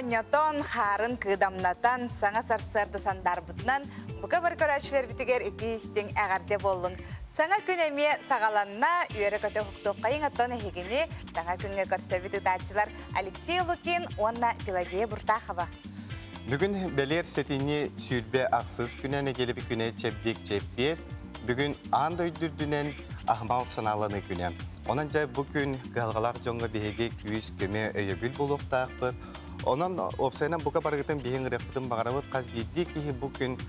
Оньотон, харын кыдамнатан, саңа сарсырды сандарбытынан, бұға бір көрәшілер бітігер итістің әғарде болын. Саңа күн әме сағаланна, үйері көті құқтық қайын аттан әхегіне, саңа күнге көрсөбіті датчылар Алексей Лукин, онна Пелагея Буртахова. Бүгін бәлер сетіне сүйілбе ақсыз күнәне келіп күне чепдек чеппер, бүгін анд өйдірдінен ахмал саналаны күнә. Онан жай бүкін ғалғалақ жоңғы бейге күйіс көме өйебіл болуқтақ бір. Онан опсайнан бұқа барғытын бейін ғырақпытын бағарабыт қаз бейді кейі бүкін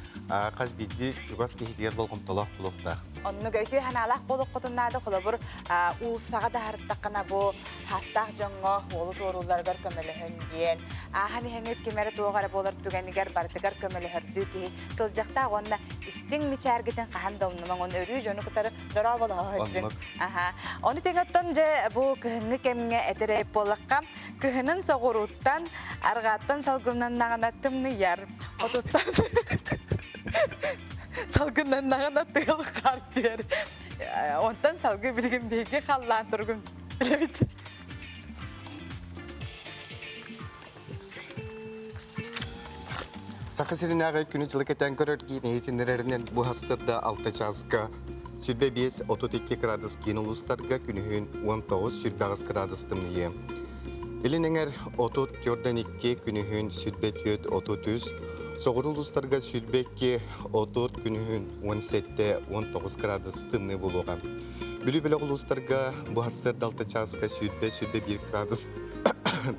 қаз бейді жүгас кейдер болғым толақ болуқтақ. Онны көйті ханалақ болуқ құтыннады құлы бұр ұлсаға да харыттаққана бұ хастақ жоңғы олы торуларғар көмелі хөнден. Аханы хәңет кемері тоғары болар түгенігер бардығар көмелі хүрді кейі. Сылжақта онна істің мечәргетін қахан дауныман оны өрі жоны құтары дұра болу өтсің. Оны теңеттен же бұ күхіңі кеміңе әтірейіп болыққа күхінің соғыруттан арғаттан салғынан нағанаттымны яр. Отуттан салғынан нағанаттығылы қарты ер. Онтан салғы білген бейге қаллан тұрғын білебіт. Сақысырын ағай күні жылықеттен көрерген етінерерінен бұл хасырда 6 жазға сүрбе 5-32 градус кен ұлыстарға күнігін 19 сүрбе 5 градустымны е. Елініңер 34-2 күнігін сүрбе 4-33, соғыр ұлыстарға сүрбе 2-30 күнігін 17-19 градустымны болуға. Бүлі-бүлі ұлыстарға бұл хасырда 6 жазға сүрбе 1 градус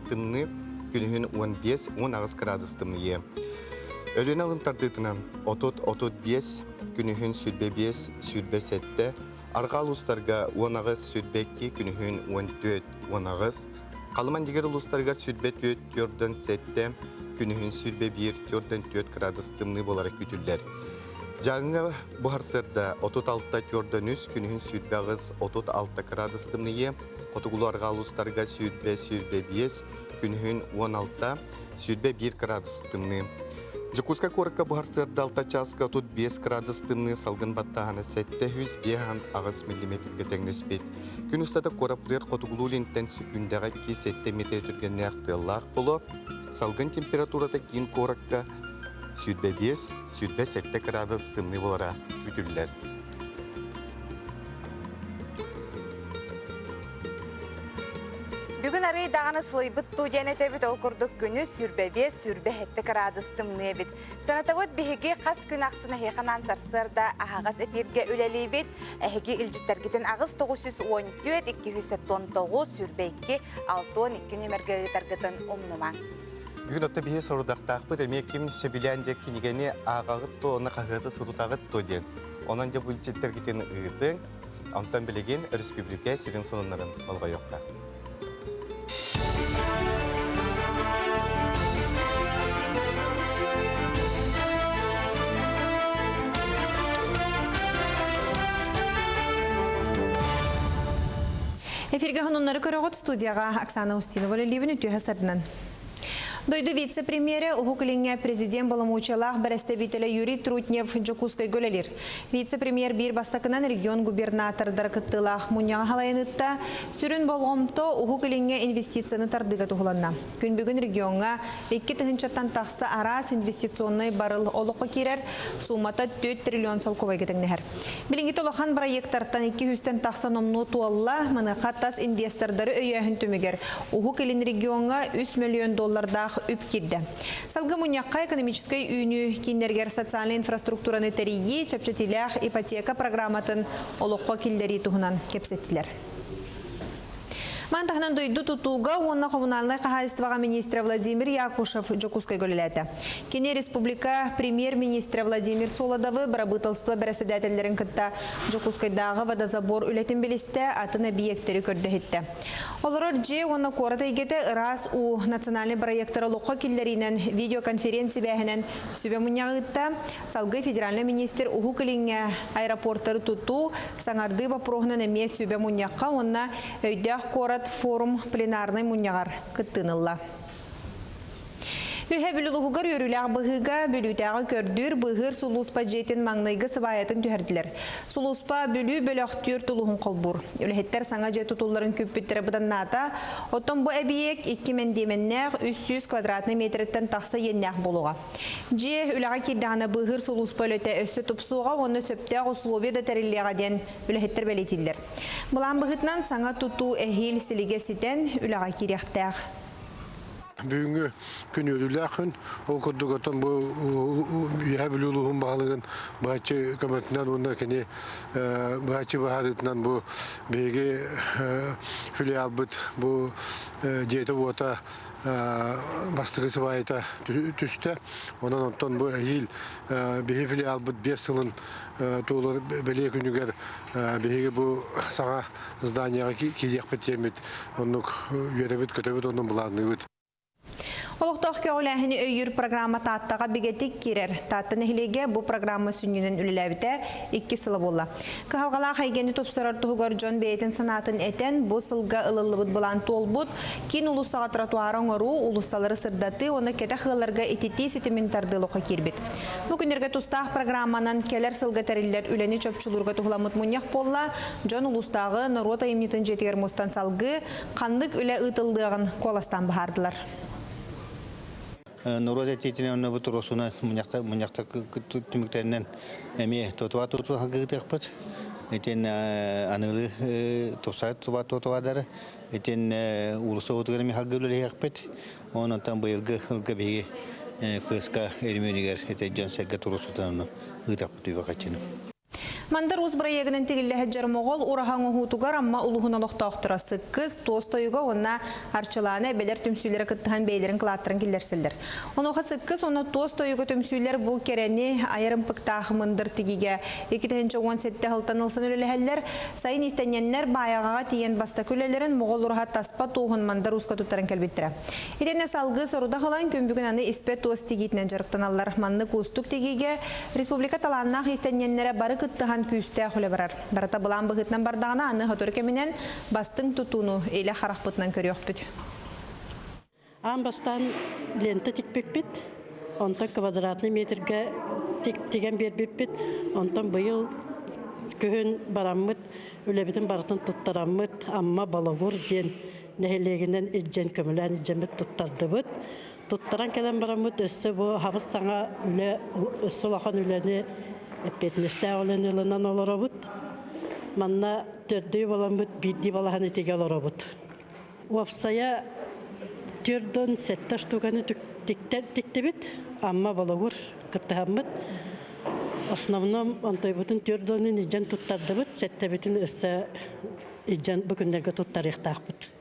тымны күнігін 15-19 градустымны е. Ölüne alıntardıtına 30-35 günühün sürbe 5, sürbe 7, arqa uluslarga 10 sürbe 2 günühün 14-10, qalıman diğer uluslarga sürbe 4-7 günühün sürbe 1-4 gradus tımlı olarak kütürler. Жаңы bu harsırda 36-4 günühün sürbe 36 gradus tımlıya, qotugulu arqa uluslarga sürbe 5 günühün 16, sürbe 1 gradus tımlı. Жакуска коракка бұхарсырда 6 часқа тут 5 градус тымны салгын баттағаны 700 ағыз миллиметрге тәңнеспет. Күн ұстада қораптыр қотуғылулинттен секундаға 7 метр түргенне ақтылақ болу, салгын температурада кейін коракка сүрбе 7 градус тымны болара күтілілер. Бүгін арай дағаны сұлайбыт тұдияны тәбіт олқырдық күні сүрбе 7 градустым небіт. Санатавыт бігеге қас күн ақсына хеқанан сарсырда ағағас әперге өлелей бет, әхеге үлжіттергетін ағыз 914-219 сүрбе 2-6-12 немергері тарғытын омныман. Бүгін отта біге сұрудақтақ бұд әмеккім шәбілән жек кенегені ағағыт то, оны қағыты сұрудағыт то ден. Онан жа үлжіттергетін ұйытың, онтан білеген республика сүрін сонынларын олға жоқта. Эфирге хонуннары көрөгөт студияға Оксана Устинова Ливен үтү хасардынан. Дойду вице-премьере Ухукалинге президент Баламучалах представителя Юрий Трутнев Джокускай Гөлелир. Вице-премьер бир бастакынан регион губернатор Даркыттылах Муняға халайынытта сүрін болғымто Ухукалинге инвестицияны тардыға тухуланна. Күн бүгін регионға 2 тыгынчаттан тақсы арас инвестиционный барыл олыққа керер сумата 4 триллион салковай кетіңнер. Білінгі толыған проекттарттан 200-тен тақсы номну туалла мұны қаттас инвестордары өйәхін төмегер. Ухукалин регионға 3 миллион долларда үпкирді. Салғы мұнияққа экономическай үйіні кейнергер социальный инфраструктураны тәрейі чапчатилях ипотека программатын олыққа келдері тұғынан кепсеттілер. Мантахнан дойду тутуга онна коммунальный хозяйствоға министра Владимир Якушев Джокускай Гөлеләті. Кене республика премьер-министра Владимир Солодовы барабытылсты бәрәседәтелерін кітті Джокускайдағы водозабор үлетін білісті атын объекттері көрді. Олар же онна қорыта егеті ырас у национальный проекттары лоққа келдерінен видеоконференция бәхінен сүбе мұнияғытта салғы федеральный министр Ухукалинге аэропорттары тұту саңарды бапроғынан әме сүбе мұнияққа онна өйдәқ қорат форум пленарный мұнияғар күттінілла. Tühe bülülüğügar yörülüğü bıhıga bülütəği kördür bıhır suluspa jetin mağnayıgı sıvayatın tüherdiler. Suluspa bülü bölöktür tuluğun kolbur. Ülhetler sana jet tutulların küppüttері bıdan nata. Oton bu ebiyek 2 mendimenler 300 kvadratlı metretten taqsa yennək boluğa. Je ülağa kirdağına bıhır suluspa löte össü tupsuğa onu söptəğ usluvi da tərilliğe den ülhetler belirtildiler. Bulan bıhıtnan sana tutu ehil silige siten ülağa kiryaqtəğ. Бүгінгі күн өліләқін, ол күрдігіттен бұл үйәбілілуғын бағылығын бағачы көмөтінен, онда кәне бағачы бағадытынан бұл бейге филиал бұд, бұл жеті ота бастығы сыбайыта түсті. Онан оттан бұл әйіл бейге филиал бұд 5 сылын туылы бәле күнігер бейге бұл саға зданияға келек бітемет, онық үйеребет, көтебет, онын бұлағыны бұд. Олуқтақ көғіләхіні өйір программа таттаға бігетік керер. Таттын әхілеге бұл программа сүнненін үліләбіті 2 сылы болла. Кығалғала қайгені топсырар тұғығыр Джон Бейтін санатын әтен бұл сылға ылылыбыт бұлан тол бұд. Кен ұлысаға тротуарын ұру, ұлысалары сырдаты, оны кәті қығыларға ететі сетіментарды лоқа кербет. Мүкіндерге тұстақ программанан келер сылға тәрілер үләні чөпчілурға тұғыламыт мұнияқ болла, Джон ұлыстағы Норота емнетін жетігер мұстан салғы қандық үлі ұтылдығын қоластан бағардылар. Норода тетине онна бутуросуна мунякта түмүктөрүнөн эми тотуа хагыгытыкпыт. Этен анылы тосат тотуадары. Этен урусо утгырми хагылыякпыт. Онотан быйылгы хылгыбеги кыска эрменигер этен жансага турусутан ыдапты вакачыны. Мандар уз проектінің тегілі әджер моғол ұрағаңы хутугар амма ұлығын олықтақтыра сыққыз тостойуға онна арчыланы бәлер түмсүйлері күттіған бәйлерін қылаттырын келерсілдер. Онуға сыққыз оны тостойуға түмсүйлер бұл керені айырым пықтағы мындыр тегеге 2017 ғылтанылсын өлелі сайын істененлер баяғаға тиен баста көлелерін моғол ұрға таспа тоғын мандар узға тұттарын кәлбеттірі. Едене салғы соруда қылан көмбігін аны іспе тост тегейтінен жарықтан алар манны көстік тегеге республика таланнақ істененлері бары күттіған күсті құлы барар. Барата бұлан бұғытнан бардағына аны ғатөркемінен бастың тұтуыны ейлі қарақ бұтынан көрі өқпіт. Ан бастан ленті текпек бет, онтан квадратный метрге теген бербек бет, онтан бұйыл көхін бараммыт, өлебетін барытын тұттараммыт, амма балағыр ден нәхелегінен еджен көмілән еджемет тұттарды бұд. Тұттаран кәлен бараммыт өссі бұл хабыз саңа өссі лақан өләні Эппетнесте олен елынан оларабыт. Манна төрдей боламыт, бидди балаханы теге оларабыт. Уапсая төрден сетті штуганы тектебет, амма балагур кыттахамыт. Основном антайбытын төрденін иджан туттардыбыт, сеттебетін өссі иджан бүкіндерге туттарықтақпыт.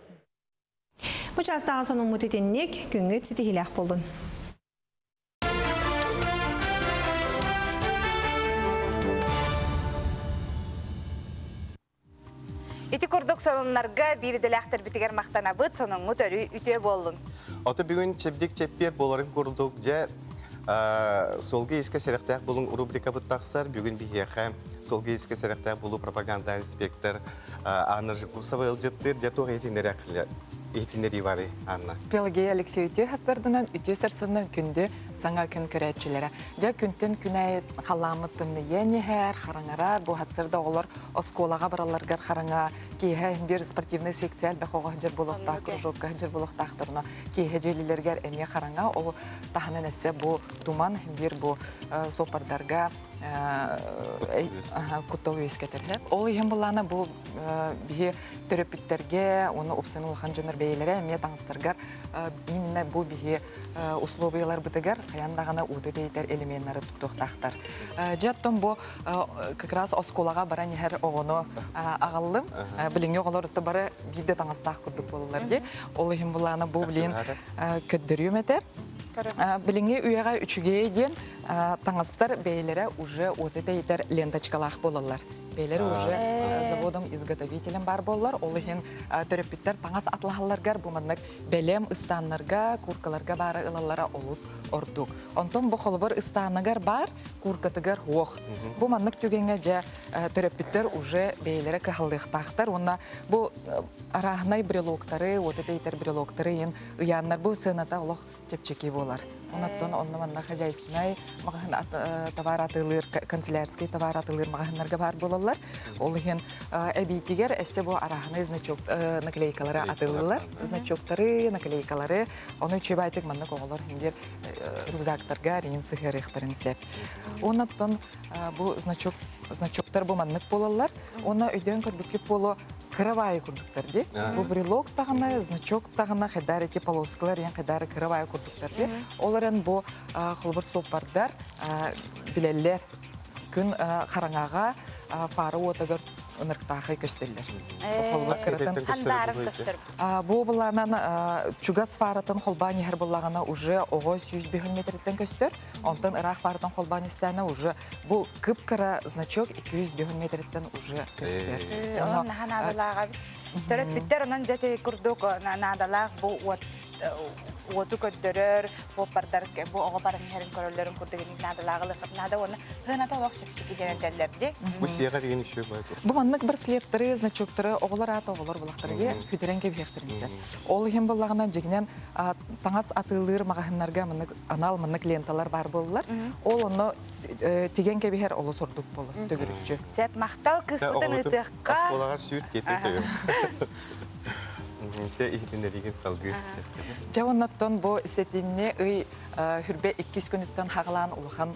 Бұл частағы соның мұтетеннек күнгі цити хилях болдың. Ити көрдік сорунларға бірделәқтір бітігер мақтана бұд, соның өтөрі үте болын. Аты бүгін чепдік чеппе боларын көрдік же солғы еске сәріқтәк болың рубрика бұттақсар, бүгін бігеға солғы еске сәріқтәк болу пропаганда инспектор Анна Жикусова елжеттір, жетуға етінері бары, Анна. Пелагея Алексей үте хасырдынан, үте сарсынан күнді саңа күн көрәтшілері. Жа күнтен күнәй қаламыттымны енігер, қараңарар, бұл хасырда олар осколаға бараларғар қараңа, кейе бір спортивный секцияль бәқоға жыр болуқтақ, кружокқа жыр болуқтақтырына, кейе желілергер әме қараңа, ол тағынан әсі бұл думан, бір бұл сопардарға күттал өйескетер. Ол еген боланы бұл бейі төрөпіттерге, оны опсынылған жөнір бейлері, әме таңыстырғар, бейінне бұл бейі условиялар бұдығар, қаяндағына ұды дейтер элементтері тұқтақтар. Жаттың бұл как раз осколаға баран ехер оғыны ағалым, біліңе оғалар ұтты бары бейді таңыстақ күрдік болыларды. Ол еген боланы бұл білейін көддірі өметер. Біліңе үйеға үшіге еден таңыстар бейлері уже өті дейтер ленточкалақ болылар. Бейлері уже заводом изготовителем бар болылар. Ол еген төрөппіттер таңас атлағаларғар бұмаднық бәлем ұстанларға, куркаларға бары ылалара олыс ордук. Онтон бұл қолыбыр ұстанығар бар, куркатығар оқ. Бұмаднық түгенге жа төрөппіттер уже бейлері кағылдықтақтар. Онна бұл арағынай брелоктары, өті дейтер брелоктары ен ұянлар бұл сыната олық чепчеки болар. Онаттон оннаманна хозяйственный товар атылыр, канцелярский товар атылыр магазиннарга бар болалар. Ол хен әбитигер әссе бу арахны значок наклейкалары атылылар. Значоктары, наклейкалары. Оны чебайтык манна коголар хиндер рюкзактарга рин сыгырыктарын сеп. Онаттон бу значоктар бу маннык болалар. Оны өйдөн көрбүкке боло кыравай курдуктар ди. Бу брелок тагына, значок тагына хедар эки полоскалар, ян хедар кыравай курдуктар ди. Оларын бу холбор сопардар билеллер күн караңага фары отагыр ынырктагы көстөллөр. Бу буланан чугас фаратын холбани хер буллагана уже ого 100 метрден көстөр. Онтан ырак фаратын холбани стана уже бу кыпкара значок 200 метрден уже көстөр. Онна ханабалага бит. Төрөт биттер онан жете курдук надалак бу оту көттөрөр, бу пардар бу ого барын херин көрөлөрүн курдугын надалагы нада оны хына толок чепчики денетелерди. Бу сиягар ген ишөө байты. Бу маннык бір слептары, значоктары оголар ата оголар булактарга күтөренге бехтеринсе. Ол хем буллагына жигнен таңас атылыр магазиннарга маннык анал маннык ленталар бар болдулар. Ол оны тигенге бехер оло сордук болуп төгүрүкчү. Сеп мактал кыспытын ытыкка. Асболагар сүйүт кетет. Се ихтенереген салгыс. Жавоннаттон бу истетинне ый хүрбе 2 күнүттөн хагалан улхан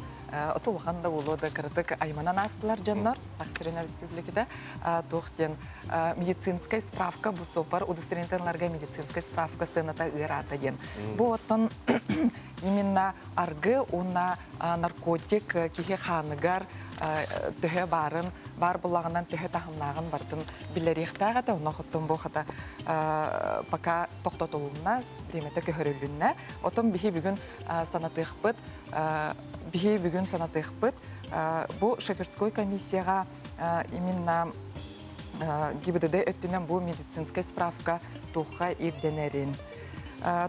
отулхан да болода кырдык айманан астылар жаннар Сахсирина республикада тохтен медицинская справка бу сопар удостоверенияларга медицинская справка сыната ырата ген. Бу оттон именно аргы уна наркотик кихе ханыгар төһө барын бар булагынан төһө тахымнагын бартын билерихтага да нохоттон бу хата пока токтотулуна примете көһөрүлүннө отон бихи бүгүн санатыхпыт бихи бүгүн санатыхпыт бу шоферской комиссияга именно ГИБДД өттүнөн бу медицинская справка тухка ирденерин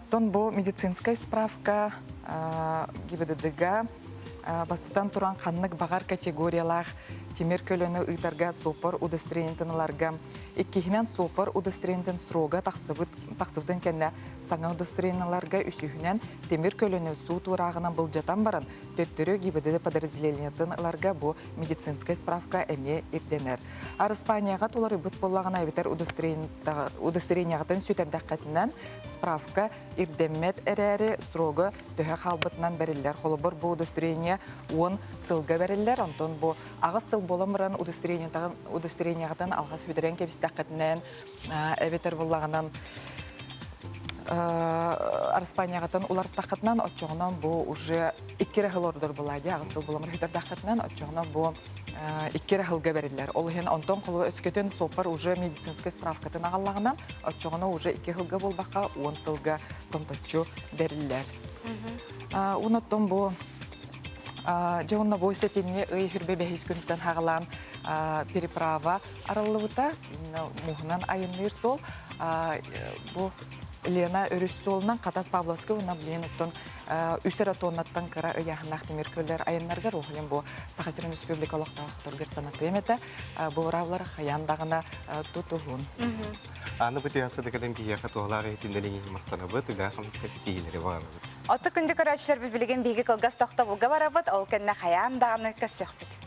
тон бу медицинская справка ГИБДДга бастыдан туран ханнык багар категориялар темир көлөнө ыйтарга сопор удостоверенияларга иккихинен сопор удостоверенияларын строго таксыбыдан кенне саңа удостоверенияларга үсүхүнен темир көлөнө суу турагынан былжатан баран төттөрү ГИБДД подразделенияларга бу медицинская справка эме ирденер. Испанияга тулары бут боллагана битер удостоверениягатын сүтердаккатынан справка ирдемет эрери строго төһө халбытынан берилер. Холобор бу удостоверение 10 сылга берилер. Антон бу агыс сыл боламыран удостоверениягатын алгас хүдерен кебистаккатынан эбетер боллаганан Испаниягатын улар тақатынан отчоғынан бу уже 2 жыл ордор болады. Агыс сыл боламыр хүдер тақатынан отчоғынан бу 2 жылга берилер. Ол хен антон колу өскөтөн сопар уже медицинская справкатын агаллагынан отчоғына уже 2 жылга болбакка 10 сылга томточу берилер. Уноттон бу Жауынна бу сетинне ый хүрбе бехис күнттен хагалан переправа араллыбыта мухынан айыныр сол бу Лена Өрүссолунан Катас Павловский уна билен оттон үсер тоннаттан кыра ыяхнах темир көллөр айыннарга рухлен бу Сахасирин республикалык тагыттыргыр санаты эмете бу равлар хаяндагына тутугун. Аны бу тиясы дегелен бияка тоолары этинделеги мактанабы туга хамыска сетигилери бар. Аты күндө көрөчүлөр билген биги кылгас токто булга барабыт, ол кенне хаяндагына көсөкбүт.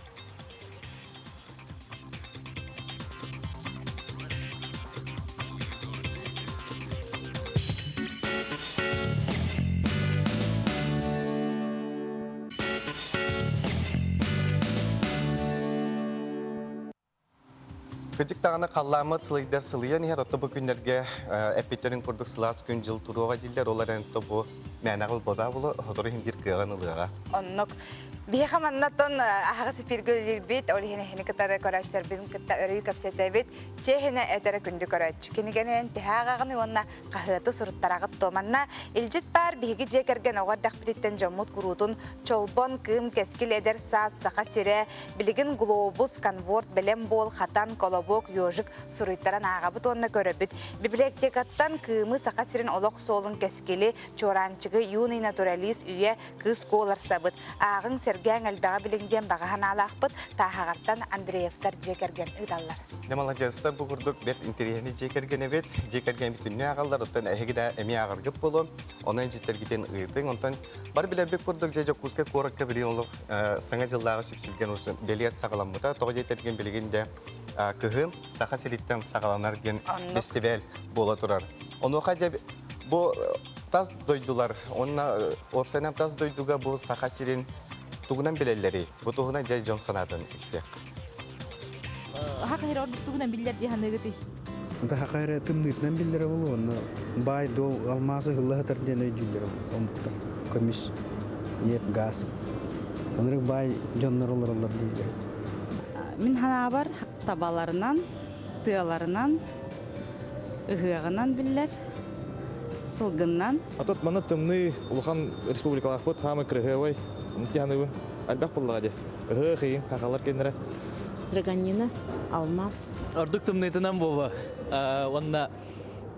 Кыжык тағына қалламы сылайдар сылыян ехер отто бұ күндерге әппеттерін күрдік сылас күн жыл тұруға дейлер, олар әнітті бұ мәнағыл бода бұлы ғыдыры хем бір қиған ұлыға. Оннық. Бейха маннатон ағасы пиргөлер бит, олихіне хені кітары көрәчтер бізін кітті өрейі көпсеті бит, чехіне әдері күнді көрәч. Кенігенен тіғағағыны онна қағыты сұрыттарағыт томанна, илжит бар бейгі жекерген оғардақ бітеттен жомут күрудын чолбон кым кескіл әдер саз, сақа сире, білігін глобус, конворт, білем бол, хатан, колобок, йожик сұрыттаран ағабыт онна көрәбіт. Библиотекаттан кымы сақа сирен олық солын кескілі, чоранчығы юный натуралист үйе кыз колар сабыт. Ағын сәргәң әлбәға біліңден бағахан алақпыт, тағағарттан Андреевтар жекерген ұдалар. Немала жастар бұл күрдік бәт интерьеріне жекерген әбет, жекерген бүтінне ағалар, оттан әйгі әме ағыргып болу, онын жеттергеден ұйытың, онтан бар білербек күрдік жайжа күзге қорыққа білген олық сыңа жылдағы сүпсілген белер сағаламыда, тоғы жетерген білгенде күхім сақа селиттен сағаланар ген фестиваль бола тұрар. Оны қадя бұл таз дойдулар, онына опсайнан таз дойдуға бұл сақа селин туғынан білелері, бұл туғынан жай жон санатын істе. Хақайыр ордық туғынан білдер дейханы ғыты? Онда хақайыр тымнытынан білдері болу, оны бай, дол, алмасы ғылығы тәрден өйділдері омықта. Көміс, еп, газ. Онырық бай жонлар олар дейдері. Мен хана бар табаларынан, тыяларынан, ұғығынан білдер, сылғынан. Атот маны тымны улахан республикалар бот хамы крыгывай, тяны альбах боллагаде. Хыхи хакалар кенере. Драганина, алмаз. Ордук тымнытынан бова. Онна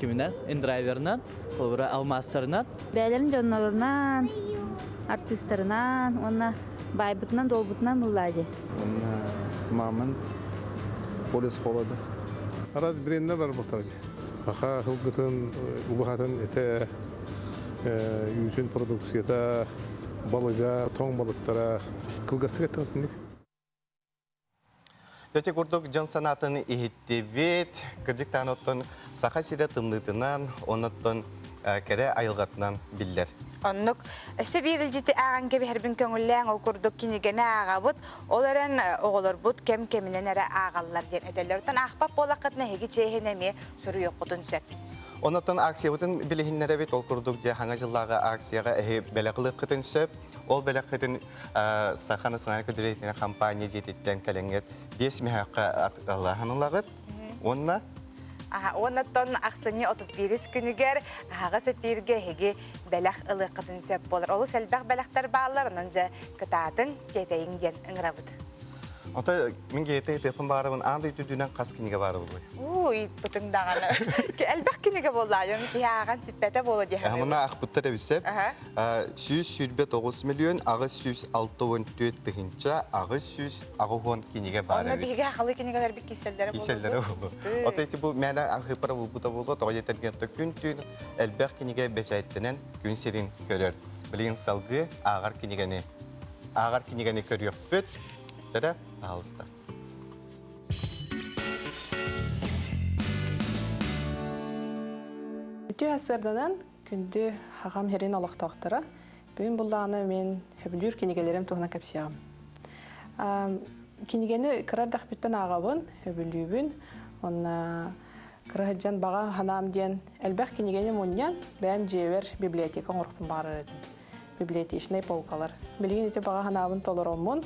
киминен, индрайвернан, олбура алмастарынан. Бәлерін жонларынан, артистларынан, онна байбытынан, долбытынан бұлладе. Онна мамын полис қолады. Араз біренне бар бұқтарады. Аха хылгытын, убахатын эте үйтін продукцията, балыға, тоң балықтара, кылгастық еттіңіз. Төте күрдік жон санатын ихиттебет, кірдіктен оттын сақа сире тымнытынан, оныттын кәрі айылғатынан білдер. Оннук эсе бир илжити аган кеби хербин көңүлләң ол курдук кинигене агабыт, оларан оголор бут кем кеминен эре агаллар ден эделерден ахпап болакытны хеги чехенеме сүрү йокутун сөп. Оныттын акциябытын билихиннере бит ол курдук же хаңа жыллага акцияга белеклык кытын сөп, ол белеклыктын саханы сынай көдүрөйтүнө компания жетиттен калеңет 5 мехакка атлаханылагыт. Онна Оннаттан ақсыны отып беріс күнігер, ағасы берге хеге бәләқ ылы қытын сөп болыр. Олы сәлбәқ бәләқтар бағалар, онынжа кытатын кетейін ден ұңырабыд. Онта мен кейті етепін барыбын, аңды үтүдүнен қас кенеге барыбы ғой. Ит бұтың дағаны. Әлбәқ кенеге болды, айын ке аған сіппәті болды дегені. Мұна ақпытта да бісеп, 109 миллион, ағы 164 тұхынша, ағы 100 ағуғын кенеге барыбы. Оны бейге ақылы кенегелер бік кеселдері болды. Кеселдері болды. Ота ете бұл мәлі аңқыпара бұлбұта болды, тоға жетергенді күн түйін әлбәқ кенеге бәжайттінен күн серін көрер. Білген салғы ағар кенегені көріп бөт, дәрі ағылысты. Үті әсірдінен күнді хағам херин алақтақтыра. Бүгін бұллағаны мен хөбілер кенегелерім тұғына кәпсияғым. Кенегені кірардақ біттен ағабын, хөбілюбін. Оны кірғаджан баға ханам ден әлбәқ кенегені мұниян бәм жевер библиотека ғұрқпын бағар едім. Библиотечный полкалар. Білген еті баға ханабын толыр омын.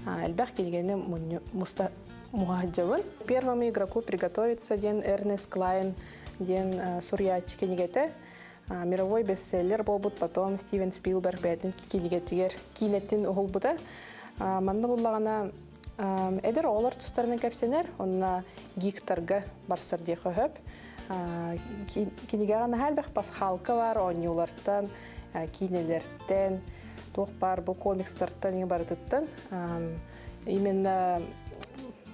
Әлбәқ кенегені мұғаджавын. Первому игроку приготовиться ден Эрнест Клайн ден Сурьяч кенегеті. Мировой бестселлер болбут, потом Стивен Спилберг бәтін кенегетігер кейнеттен ұғыл бұда. Манды бұллағана әдір олар тұстарының кәпсенер, онына гиктарға барсар дейқі хөп. Кенегеғаны әлбәқ бас халқы бар, онюлардан, кейнелерден, тоқ бар, бұл комикстардан ең барытыттан. Именно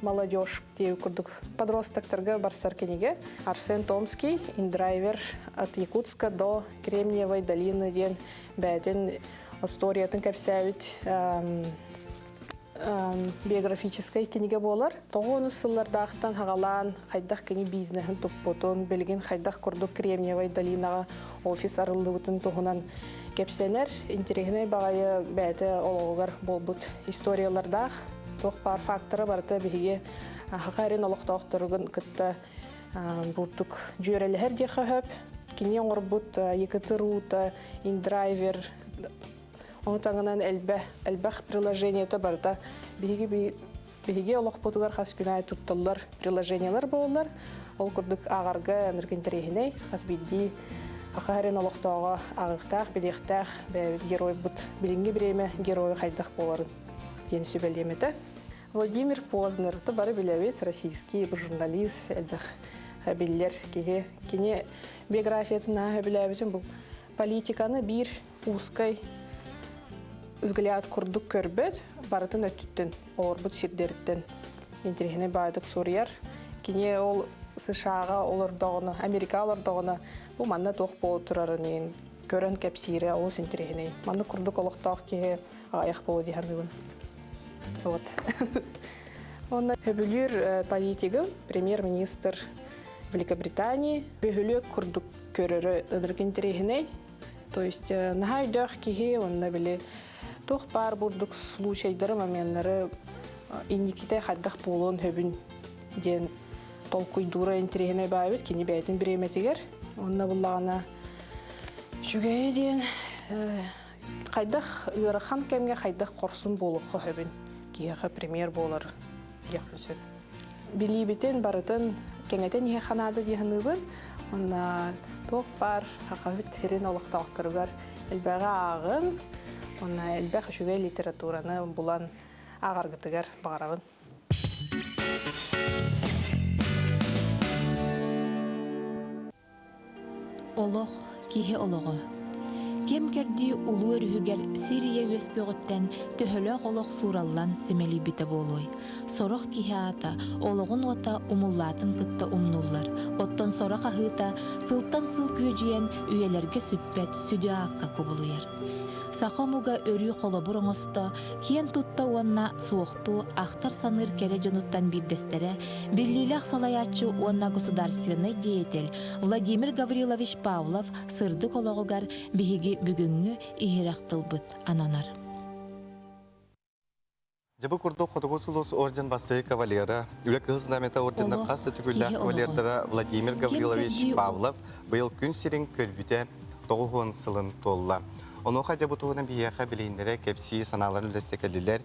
молодежь, где курдук подросток-торга барсар кенеге. Арсен Томский, индрайвер от Якутска до Кремниевой долины ден бәден историятын кәпсәвит биографической кенеге болар. Тоғын ұсыллардақтан хағалан қайдақ кене бизнесін тұппотын, білген қайдақ курдук Кремниевой долинаға офис арылды бұтын тоғынан кәпсәнер. Интерегіне бағайы бәді олығығар болбут историялардақ. Тоқ бар факторы барыты бігі хақарин олықтауқтырығын күтті бұлттық жүйерелі әрдеқі хөп. Кенен ғырбұт екіті рута, индрайвер, оны таңынан әлбәқ приложениеті барыта. Бігі олық бұтығар қас күнай тұттылар приложениялар болылар. Ол күрдік ағарға әнірген тірегіней, қас бейді хақарин олықтауға ағықтақ, білектақ, герой бұт білінге біреме герой қайдақ боларын ден сөбелеметі. Владимир Познер, это бары белявец, российский журналист, эльбах хабиллер, кене биография на хабилявец, был политиканы бир узкой взгляд курдук көрбөт, барытын өттүттен, орбут сирдерттен. Интерехіне байдық сурьяр. Кене ол США-ға, олардағыны, Америка олардағыны, бұл манна тоқ болу тұрарын, көрін кәпсире, ол интерехіне. Манны курдук олықтақ ке аяқ болу дейханығын. Вот. Он хөбүлүр политигы, премьер-министр Великобритании, бөхүлүк курдук көрөрө ыдыргын терехиней. То есть нахай дөх кихи, он набили тух пар бурдук случайдары моменттары инниките хаддах болон хөбүн ден толкуйдура интерехиней байбыт, кини бәйтин биреметигер. Онна буллагана шүгәе ден хайдах ырыхан кемге хайдах корсун болуққа хөбүн. Кияха премьер болар. Яхусет. Билибитен барытын кеңетен ihe ханады диханыбын. Онна тоқ бар хақавит терен олықтауқтырғар әлбәға ағын. Онна әлбәға шүгәй литератураны бұлан ағарғытығар бағарағын. Олық, кихе олығы. Кем керди улу өрүгер Сирия өскөгөттен төһөлөк олық сураллан семели бите болой. Сорох кихата, ологун ота умуллатын кытта умнуллар. Оттон сорох ахыта сылтан сыл көжиен үйелерге сүппет сүдө акка кубулуер. Сахомуга өрү холобур оңосто, киен тутта уанна суохту ахтар саныр келе жонуттан бирдестере, биллилах салаяччу уанна государственный деятель Владимир Гаврилович Павлов сырды кологугар биһиги бүгүнгү ихирактылбыт ананар. Жабы курдук Ходогусулус орден бассы кавалера, үлек знамената орденна касы түгүллә кавалердара Владимир Гаврилович Павлов быйыл күн сирин көрбүтә 9 сылын толла. Оноха жабутугунан бияха билейндере кепси саналарын үлестекелилер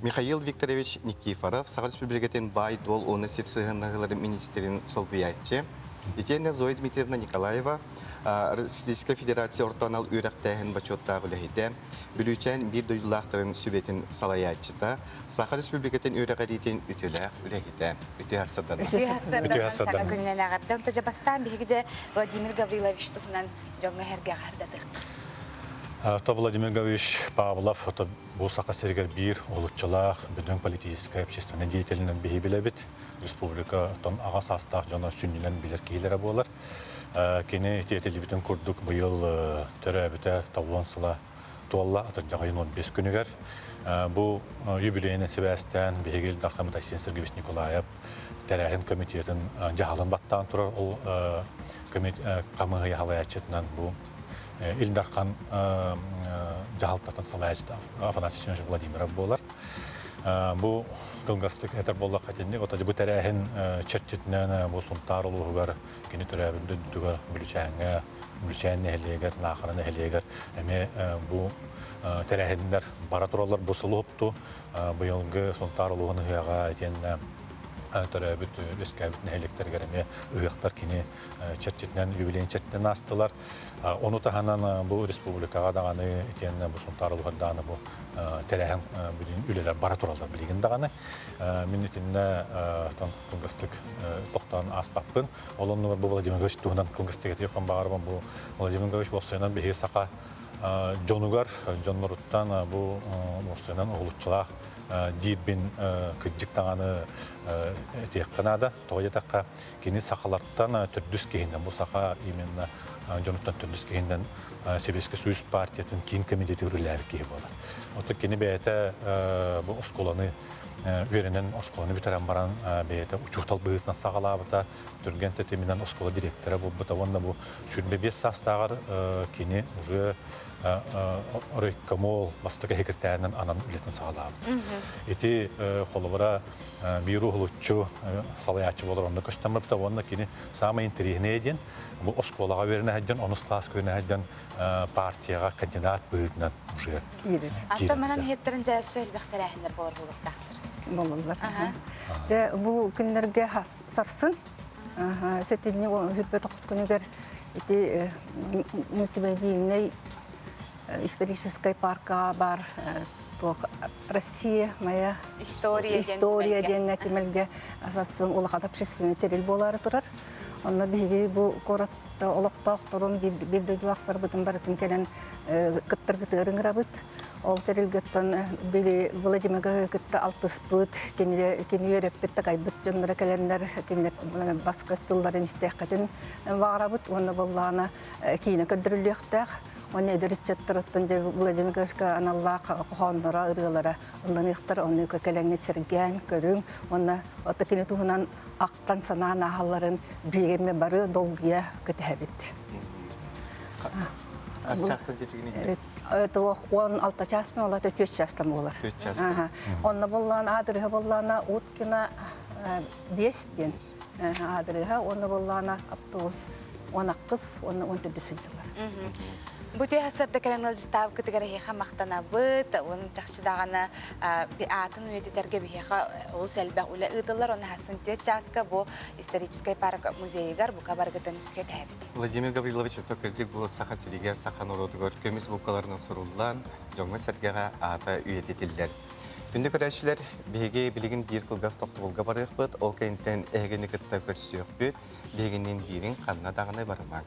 Михаил Викторович Никифоров, Сахар Республикатын бай дол оны сирсыгыннагылары министрин солбуячы, Итенна Зоя Дмитриевна Николаева, Российская Федерация ортонал үйрәктәһен бачоттагы үләһидә, бүлүчән бир дойлактарын сүбетин салаячыта, Сахар Республикатын үйрәгәдитен үтеләх үләһидә, үтәһәрсәдән. Үтәһәрсәдән күннән агартан тәҗәбастан бигидә Владимир Гаврилович туһунан җаңга һәргә гардадык. То Владимир Гаврилович Павлов, это был сакасергер бир, улучшалах, беден политическая общественная деятельность бихибилебит, республика, там ага состав, жана сүннилен билер кейлер болар. Кене деятельбитен курдук быйыл төрәбите тавлон сыла туалла, атыр жагайын 15 күнүгер. Бу юбилейне себәстән бигел Дахмат Сергеевич Николаев тәрәһен комитетын жаһалын баттан турар, ул камыгы халаячытынан бу Илдархан жаһалтатын салаячта Афанасий Семенович Владимиров болар. Бу кылгастык этер боллак хатенне ота бу тәрәһен чертчетнәне бу сунтар улугар кини төрәбиндә дүгә бүлчән нәһлегәр нахраны нәһлегәр әме бу тәрәһеннәр бара торалар бу сылыпту быелгы сунтар улугын хыяга әйтәннә төрәбит өскәбит нәһлектәргә әме ыяктар кини чертчетнән юбилейн чертнән астылар. Onu tahanan bu respublikaga dağını etiyenne bu suntarılığı dağını bu terehen üleler baraturalar bilgin dağını. Minnetinne kılgıstık tohtan aspapın. Olonlar bu Vladimir Gavrilovich tuğundan kılgıstık etiyorken bağırban bu Vladimir Gavrilovich bolsaynan bir saka jonugar, jonlaruttan bu bolsaynan oğulutçılaq Дибин кыджыктаганы этекканада тоятакка кини сахаларттан түрдүс кейинден бу саха именно Jonathan Tündüz kehinden Sibirski Suyuz Partiyatın keyin komiteti ürünleri kehi bolar. Otur kini beyete bu oskolanı öğrenen oskolanı bitiren baran beyete uçuktal bığıtdan sağalabıta Türgen teteminden oskola direktörü bu buta onda bu sürbe 5 sastağır kini уже oraya kamol bastıka hekirtərindən anan ületin sağalabı. Eti xolubara bir ruhluçu salayatçı olur onda köstəmir buta onda kini sama interihine edin. Bu oskolağa verene hedden, onu stas görene hedden partiyaga kandidat buyurduğundan уже girir. Hatta menan hetlerin söyle bəxtərəhinlər bolur buluqdaxtır. Bolurlar. Bu günlərə sarsın. Setini hürbet 9 günügər iti multimedийный исторический парка бар Россия моя история деген темелге асасын улаһада общественный терел болары турар. Онда биги бу город Ото олохтоохторун билдилактар бутун барытын келен кыттыр кытырын грабыт. Ол терилгеттен били Владимир кытта алтыспыт, кени өреппет кайбыт жоннора келендер, кенет баскастылларын истеккатын варабыт, оны боллана кийне көдүрүлүктер. Оны эдеричеттираттан же Владимир Гашка аналла кохоннора ырылара ылыныктар оны көкелеңне серген көрүң, оны отакини туһунан актан санаана халларын бигеме бары долгия көтөбүт. Частан жетигини. Это 16 частан, олар 4 частан болар. 4 частан. Онна боллан адрыга боллана уткина 5 адрыга, онна боллана автобус 19, онна 14 жылар. Бути хасарда калаңнал житап кытыгара хеха мактанабыт, onun тахчыдагана би атын үйөттерге бихеха ол сәлбә ула ыдылар, оны хасын течаска бу исторический парк музейгар бу кабаргытын кетәбит. Владимир Гаврилович токырдык бу саха сиригер сахан ородугор көмүс букаларынан суруллан жоңга сәргәгә ата үйөтетилдер. Үнді көрәшілер беге білігін бір қылғас тоқты болға барық бұд, ол кәйінтен әгені күтті көрсіөк бүд, бегінен бірін қанына дағынай барымақ.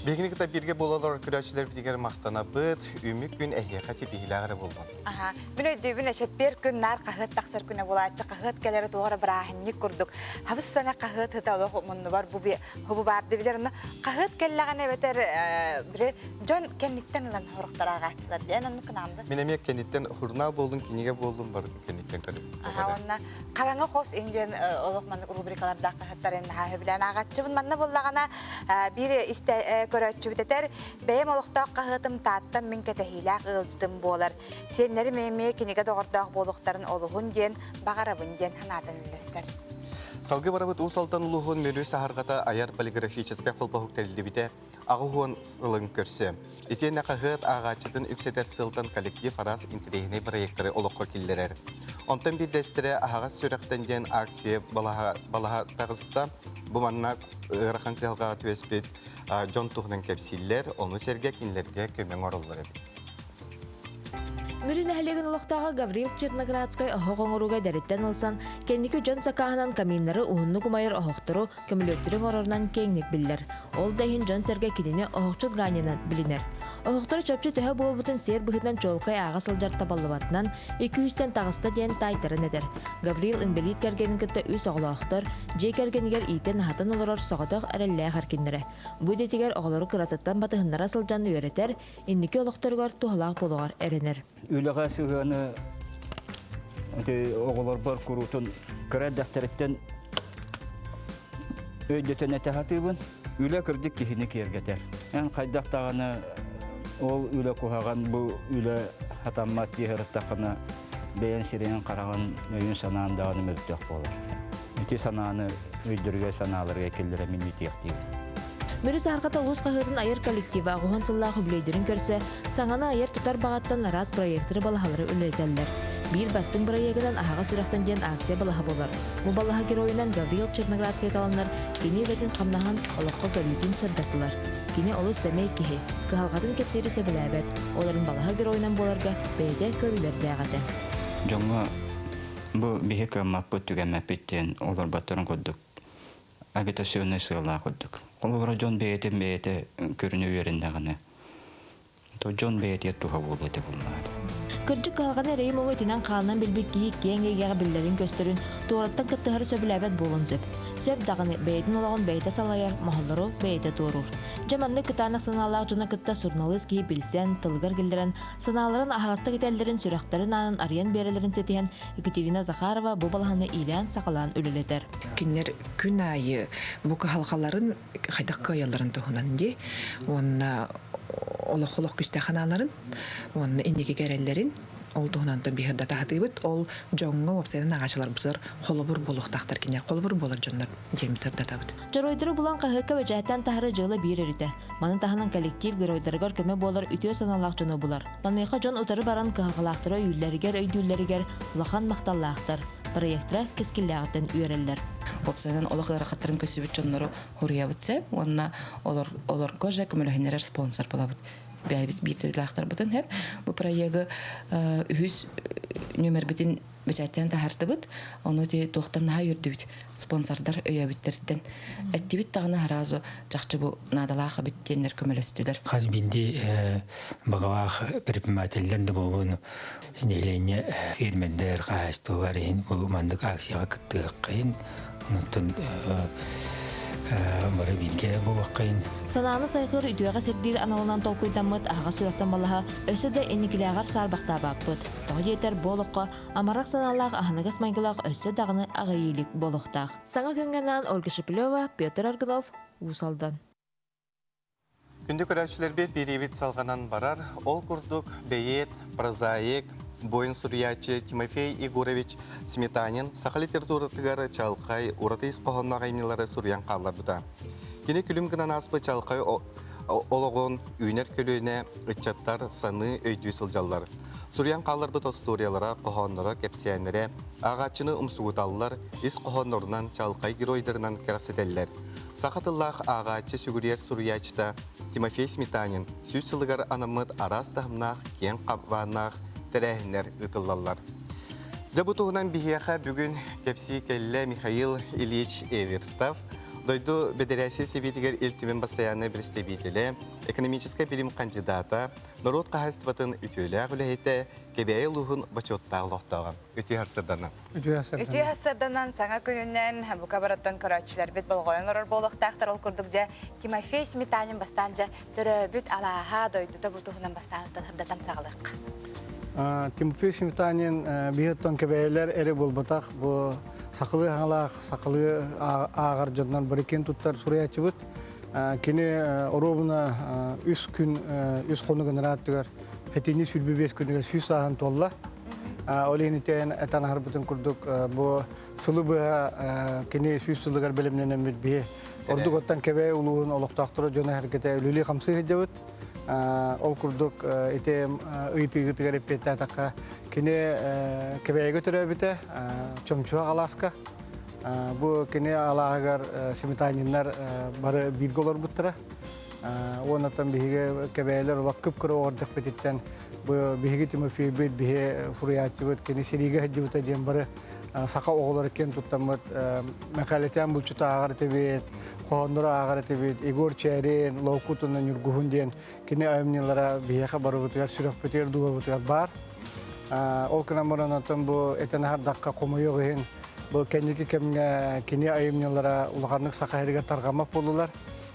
Бегini кыта бирге болалар күрәчиләр бигәр мактана бит, үмик күн әһе хәсит иһиләгәре булган. Аха, мен өйдүбүн әчәпер күн нар кахыт таксар күнә булачы кахыт кәләре тугара брахинни курдук. Хабыс сана кахыт хыталы монны бар бу бу бар дибиләрне кахыт кәлләгәне бетер бир жон кенниттен лан хорыктара гачылар дигән аны кынамды. Мен әмәк кенниттен хурнал булдым, кинегә булдым бар кенниттен кырып. Аха, онна караңгы хос инген олыкман рубрикаларда кахыттарын һәһә белән агачыбын манны буллагана бир истә көрөчү битер бәем олуктак кахытым таттым мен кетехилак ылжытым болар. Сеннери меме кинеге догордак болуктарын олугун ден багарабын ден ханатын үлестер. Салгы барабыт ул салтан улугун мөрү сахаргата аяр полиграфический холбахук тәрилде бите агуун сылын көрсө. Итен кахыт агачытын үксетер сылтан коллектив арас интерегне проекттары олукка киллерер. Онтан бир дестере ага сүрөктен ден акция балаха тагыста бу манна ырахан кылга төспет Жон Тухнын кепсиллер, оны серге кинлерге көмең орыллары бит. Мөрүн әһлеген олықтаға Гаврил Черноградскай оғоңыруға дәреттен алсан, кендікі жон сақағынан каминлары уғынны күмайыр оғықтыру көмілөктірің орорынан кеңнік білдер. Ол дайын жон серге кедіне оғықчыт ғанянан білінер. Оғықтыры чөпчі төһі болбутын сер бұхытынан жолқай аға сылжар табалыбатынан 200-тен тағыста ден тайтырын едер. Гаврил инбелит кәргенін күтті үс оғылақтыр, жей кәргенігер итен хатын олырар соғытық әрелләй қаркендері. Бұй детігер оғылары қыратыттан батығыннара сылжанны өретер, иннекі олықтырғар туғылақ болуғар әренер. Үліға сығаны оғылар бар күрутын кірәт дәқтіреттен өйдетен әтәхатыбын, үлі кірдік кехіне кергетер. Ән қайдақтағаны ол үлі құғаған бұл үлі хатаммат дегіріттақына бәйін сирен қараған өйін санағындағаны мөлттек болыр. Үте санағаны өйдірге санағаларға келдері мен үтектейбін. Мөрүс арқата улус қағытын айыр коллективі ағуған сыллағы білейдерін көрсе, саңаны айыр тұтар бағаттан араз проекттері балахалары үлетелдер. Бір бастың проектінен ағаға сүректен ден акция балаға болар. Бұл балаға героинан Гаврил Черноградскай таланлар кені бетін қамнаған олыққа көрілетін сырдаттылар. Кені олыс сәмей кеге, кығалғатын кепсері сөбіләбәт, оларын балаға героинан боларға бәйді көрілерді ағаты. Жоңға бұл бейік мақпы түгәмәпеттен олар баттырын қоддық. Агитационный сыйлaa қоддық. Олар жон бейті көріні өріндағыны. Жон бейті туға болуды болмады. Кырджык калган әрейім оғы етінен қалынан білбік кейік кейінгейгеға білдерін көстерін туараттан кыттығыры сөбіләбәт болын сөп. Сөп дағыны бәйетін олағын бәйті салайар, мағылыру бәйті туырur. Жаманны кытанық саналақ жына кытта сурналыз кейі білсен, тылғар келдерін, саналарын ағаста кетелдерін сүрәқтарын анын ариян берелерін сетеген Екатерина Захарова бұл балағаны илән сақалан үлілетер. Күннер күн айы бұқы халқаларын қайдақ қайаларын тұғынан де, оны олық-олық күстәханаларын, оны инеге кәрелерін, ол тұғынан да бейхірді тағатыбыт, ол жоңғы опсайдан ағашылар бұтыр, қолыбыр болық тақтар кенер, қолыбыр болар жонлар жемітір датабыт. Жаройдыры бұлан қағыққа вәжәттен тахары жылы бір өріті. Манын тахынан коллектив геройдырығар көмі болар үтіе саналақ жоны бұлар. Манныйқа жон ұтары баран қағылақтыры үйлерігер, өйдүлерігер, ұлақан мақталлақтар. Проекттара кескиллягыттан үйреллер. Опсайдан олықлары қаттырым көсібіт жонлары хұрия бітсе, онына олар көжі көмілігінері спонсор болабыт. битерлахтар бутын хеп. Бу проекты үз нөмер битин бюджеттен тахартыбыт. Оны де тохтан ха юрдүбүт спонсордар өйөбүттерден. Эттибит тагына харазо жакчы бу надалаха биттенер көмөлөстүлөр. Хаз бинди багавах предпринимательдер болуну нелене фирмендер кастоварын бу мандык акцияга кыттыккайын. Онтон бары билге бу вакыйын. Сананы сайгыр үдүгө сердир аналынан толкуйдамыт ага сүрөттөн балаха өсөдө эникилягар сарбакта баппыт. Тойтер болохко амарак саналак ахнагас майгылак өсө дагыны агыйлык болохтак. Саңа көңгөнөн Ольга Шепелева, Петр Аргунов, Усалдан. Күндү көрәүчеләр биребит салганан барар, ол курдук бейет, прозаик, Боин Сурьячы Тимофей Егорович Сметанин Сахали территориятыгар чалкай ураты испохонна гаймилары Сурьян қаллар бұта. Кені күлім гынан аспы чалкай ологон үйнер көлөне ытчаттар саны өйдүй сылжаллар. Сурьян қаллар бұта историялара, қохонлары, кепсиянлары, ағачыны умсуғыталлар, ис қохонларынан чалкай геройдарынан кәрәкседеллер. Сахатыллах ағачы сүгірер Сурьячта Тимофей Сметанин сүт сылыгар анамыд арас тахымнақ, кен қапванақ, тәрәһінер ұтылалар. Жабутуғынан бігеға бүгін кепси кәлі Михаил Ильич Эверстав, дойду бедерәсі севетігер үлтімен бастаяны бірістебейтілі, экономический білім кандидата, народ қағайстыватын үтөлі ағылайты кебәйі лұғын бачоттағы лоқтаған. Үті харсырданан. Үті харсырданан саңа күнінен бұқа бараттан көрәтшілер бет болғойын ұрыр болықтақтар ол күрдік жа Тимофей Сметанин бастан жа түрі бүт алаға дойду табутуғынан бастан ұтырдатам сағылық. Тимофей Сметанин бейеттон кебейлер әрі болбатақ, бұл сақылы аңалақ, сақылы ағар жодынан бір екен тұттар сұраячы бұд. Кені оробына үс күн, үс қоны генераттығар, әтені сүлбі бес күнігер сүйіс ағын толла. Олейін етен әтан ағыр бұтын күрдік, бұл сұлы бұға кені сүйіс сұлығар бөлімнен әмет бейе. Ордық оттан кебей ұлуын олықтақтыры жона әркеті өлілі қамсы ғыджа бұд. Ол күрдік етем ұйты-ғытығар еппетті атаққа кені кебейгі түрі біті, чөмчуға қаласқа. Бұл кені алағығар Сметанинлар бары біргі олар бұттыра. Онаттан бігі кебейлер олақ көп көрі ордық бететтен бігі Тимофей бет, бігі Фуриятчы бет, кені сериге ғаджы бұта дем бары сақа оғылар кен тұттамыд, мәқалетен бұлчыта ағар тебет, қоғандыра ағар тебет, Егор Чәрен, Лаукутынан үргіхін ден, кені айымнелара бейеқа бары бұтығар, сүрек бетер дуға бұтығар бар. Ол кінам бұрын атын бұл әтен ағар даққа қомайы ғыхын, бұл кәнекі кені айымнелара ұлғарнық сақа әрігер тарғамақ болулар.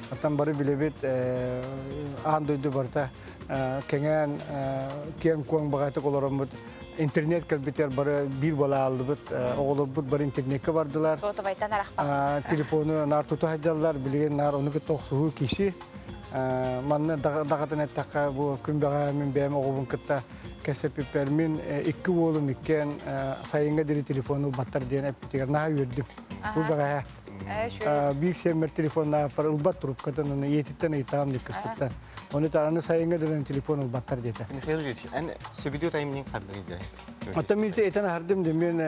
Аттан бары білебет ағын дөйді барда кәнген кен көң бағайтық оларым бұд. Интернет кәлбетер бары бір бала алды бұд, оғылы бұд бары интернетке бардылар. Сотывайтан арақпақ. Телефоны нар тұты хаджалар, білген нар оныкі тоқсуғы кеші. Манны дағатын әттаққа бұл күн бағайымен бәйім оғылын күтті кәсіппер. Мен 2 олым екен сайынға дері телефоны баттар дейін әппетегер наға өрдім. Бұл бағайа. Bir semer telefonla para ulbat turup kadın yetitten itam dikkaspıttan. Onu tarafını sayınca dönen telefon ulbatlar dedi. Mihailovich, en söylediği timing kadrıydı. Atamilte eten hardım demin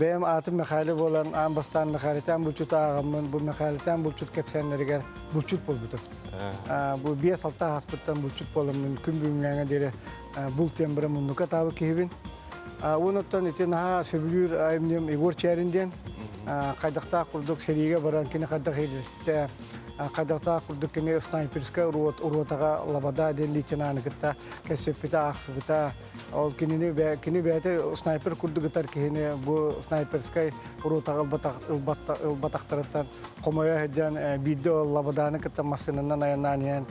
benim atım mekali olan ambastan mekalitan bulçut ağamın bu mekalitan bulçut kepsenleri bulçut bol budur. Bu bir salta haspıttan bulçut bolum mümkün büyümlerine deri bul tembere munduka tabi kihibin. Ondan eten ha söylüyor ayımdım Igor Çerinden. Qaydaqta qurduk seriga baran kini qaydaq hiliste qaydaqta qurduk kini sniperska urwataga labada delli chanani kitta kesepita akhsbita ol kini bete sniper qurduk gitar kini bu sniperska urwataga bataqtaratan qomaya hajan video labadani kitta masinandan ayananian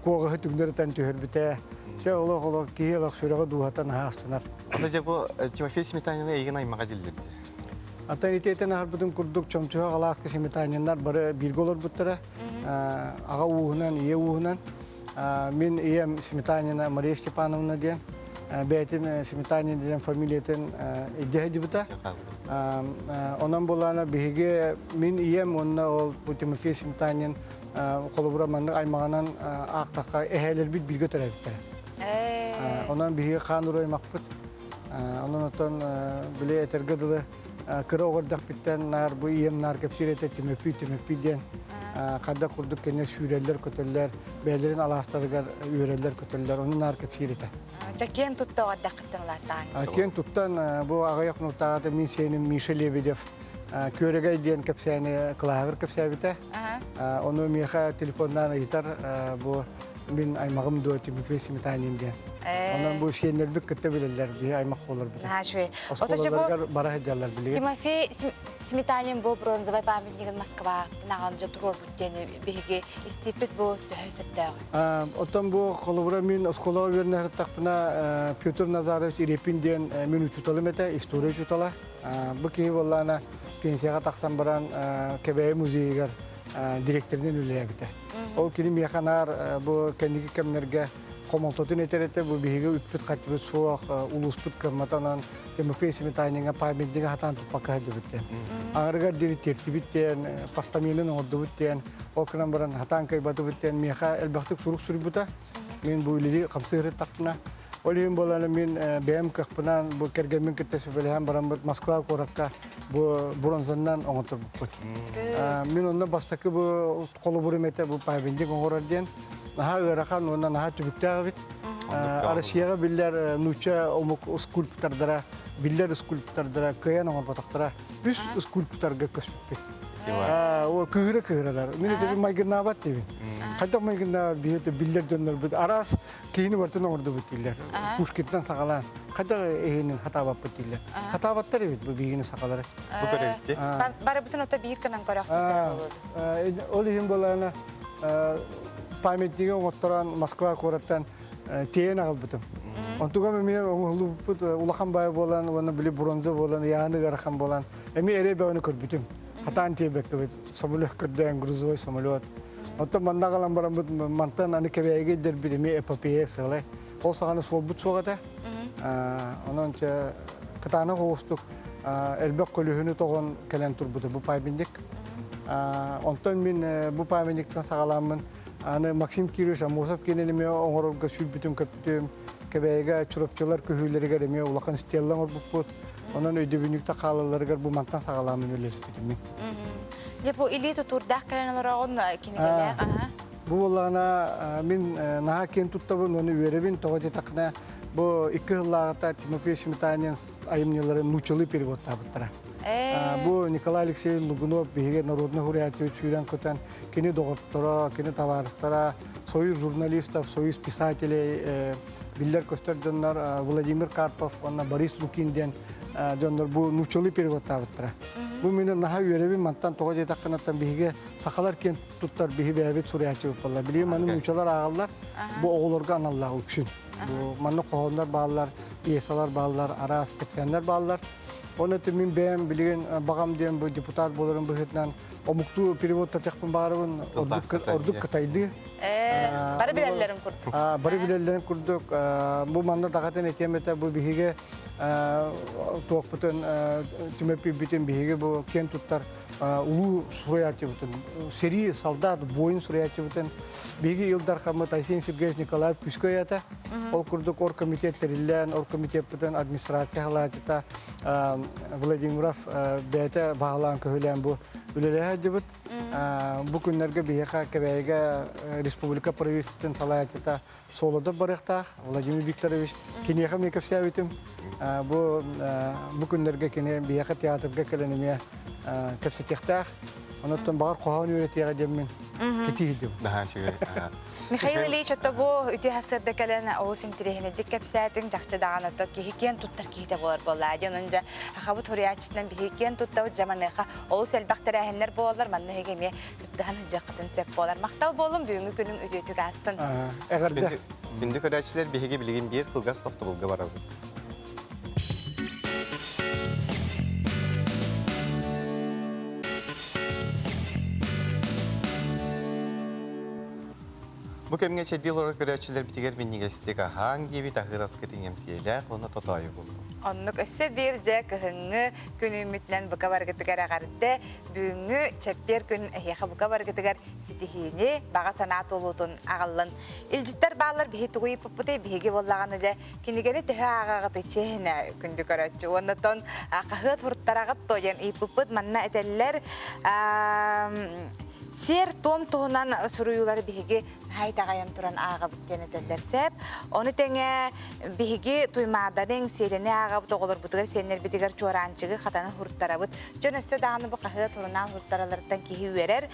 qoga hütümlerden tüherbite ce olo ki lak suraga duhatan hastanar. Aslında bu Timofey Smetanya'na ilgin aymağa dildirdi. Ataniteten harbudun kurduk çomçuğa Alaska Smetanyanlar bari bir golor butlara ağa uğunan iyi uğunan min iyem Smetanyana Maria Stepanovna diyen betin Smetanyan diyen familiyeten iddiaydı buta ondan bolana bihige min iyem onna ol bu Timofey Smetanyan kolaburamanlık aymağanan aqtaqa eheler bir götürer bitter ondan bihige kanduroy makbut ondan otan bile etergadılı Kıra oğurdak bitten nar bu iyem nar kapsirete Timofey diyen Kadda kurduk kenler süreller köteller, bellerin alastarıgar üreller köteller, onun arkep sirete. Кен тутта аддакыттыңлаатаан. Кен туттан bu ağayak nurtağıda min senin Mişe Lebedev körege diyen kapsayını kılağır kapsayıbıta. Onu miha telefondan gitar bu min aymağım doğru müfesimi tanim diyen. Ondan bu şeyler bir kıtta bilirler, bir aymak olur bile. Ha şöyle. Oskolalar bara hediyeler biliyor. Тимофей Сметанин бу бронзовый памятник Москва нағалымжа турор бүттені беге истепет бу төһөсөттөгү. Otan bu kolubra min oskola verner takpına Pyotr Nazarovich Irepin diyen min uçutalım ete, istoriya uçutala. Bu ki vallana pensiyaga taksan baran Kebeye Müzeyi'gar direktörünün ülüle bite. O kilim yakanar bu kendiki kemlerge Komoltotun eterete bu bihige üppüt kaçbı soğuk ulusput kırmatanan Timofey Smetanya'nın paymentine hatan tupaka hediyetten. Ağırgar diri tertibitten, pastaminin ordu bitten, o kınambaran hatan kaybatu bitten, miha elbette suruk sürübüta. Min bu ilili kamsırı takına. Olayım bolanı min BM kakpınan bu kergemin kitlesi belirhen barambat Moskva korakka bu bronzandan onutur bu. Min onunla bastaki bu kolu burimete bu paymentik onurar diyen. Naha öğrakan ondan naha tübükte bit. Arasıyaga biller nuça omuk skulptardara, biller skulptardara, kayan omur bataktara, biz skulptarga köspüt. O kıhıralar. Mine tabi maygırna bat tabi. Hatta maygırna biller döner bit. Aras kiyini vartın orada bitiller. Kuşkitten sakalan. Hatta ehinin hata bat bitiller. Hata battar bit bu bihini sakaları. Bu kadar bitti. Bari bütün ota bir kanan korak. Olihim bolana paymentliğe oturan Moskva korattan teyen albıtım. Ontuğa mı ulup ulakan bay bolan, ona bile bronze bolan, yağını garakan bolan. Emi ere be onu körbütüm. Hatta antiye beklevet. Samolot kırdayan gruzoy samolot. Onta manda kalan baramut mantan anı kebeye gider bir emi epapeye sığlay. O sağını sobut soğada. Onun için kıtana hoğustuk. Elbek kolühünü toğun kelen turbudu bu paymentlik. Ondan min bu paymentlikten sağlamın. Ana Maxim Kirus, Mosap kenelime oğurur gasül bütün kapitüm, kebeyga çorapçılar köhülleri demiyor, ulakan stellan orbuput, onun ödebünlükte kalıları bu mantan sağlamın ölürüz bütün. Ya bu ili tutur dahkılanlar onun kini gelek. Bu olana min naha ken tuttabın onu verebin toğde takna bu iki yıllarda Timofey Smetanya'nın ayımnyaların nuçalı perivot tabıttıra. Bu Nikolay Alexeyevich Lugunov bihe Народный хурятович Юриян Котан kini doktora, kini tavaristara, soyuz jurnalistов, soyuz писателей, biller gösterdiler Vladimir Karpov, ona Boris Lukin diyen dönler bu nuçalı perivot tabıttıra. Bu minin naha üyerevi mantan toğde takınatan bihe sakalar ken tuttar bihe behabet suriyatçı yapallar. Bileyim manın nuçalar ağırlar, bu oğulurga anallah uksün. Bu manın kohonlar bağlar, piyesalar bağlar, aras ketkenler bağlar. Onu temin beğen bilgin bağım diyen bu deputat boların bu hitnan omuktu perivot tatıkpın bağırın orduk kataydı. Bari bilallerin kurduk. Bari bilallerin kurduk. Bu manda dağıtın etiyemete bu bihige toğpıtın tümepi bütün bihige bu ken tuttar ulu surayatı bütün. Seri saldat, voyun surayatı bütün. Bihige yılдар kamı Taysin Sergeyevich Nikolayev Küskoyata. Ol kurduk or komitet terillen, or komitet bütün administrasiya halatita Vladimirov beyte bağlan köhülen bu üleleğe cıbıt. Bu günlerge biheka kebeyge Respublika Pravительствен salayatita solada barıqta Vladimir Viktorovich kiniyaka mekafsiyavitim. Bu günlerge kine biheka tiyatrga kelenimiye kapsitiyaqtaq. Ondan bağır qoğan öğretiye demin kitiydim. Daha şöyle. Mikhail Ilyich otta bu ütü hasırda kalan oğuz intirehine dikkep saatin takçı dağın otta ki hikiyen tuttar ki hite bolar bolar. Yanınca akabut huriyatçıdan bir hikiyen tutta o zamanıqa oğuz elbaqtarahenler bolar manna hegemiye dağın hıcaqıdın sep bolar. Maqtal bolum düğünü günün ütü gastın. Eğerde. Bindi ködaçlar bihege bilgin bir kılgas tofta bulga var. Bu kemge çedil olarak göreçiler bitiger binnigestik hangi bir tahıras ketingen fiyeler ona totayı buldu. Onluk össe bir je kıhıngı günümütlen buka bargıtıgar ağardı. Büyüngü çepper gün eheqa buka bargıtıgar sitihini bağa sanat olutun ağalın. İlcitler bağlar bihi tuğuyu pupute bihigi bollağını je kinigeni tühü ağağıtı içehine kündü göröçü. Ondan kahıt hurttarağı toyan iyi puput manna eteller Сер том туһунан суруюлары биһиги хайтагайан туран ага бүттен этеллерсеп, оны теңе биһиги туймадарың серене ага тоголор бутугар сеннер битигер чоранчыгы хатаны хурттарабыт. Жөнөссө даганы бу кахы тылынан хурттаралардан кихи үерер.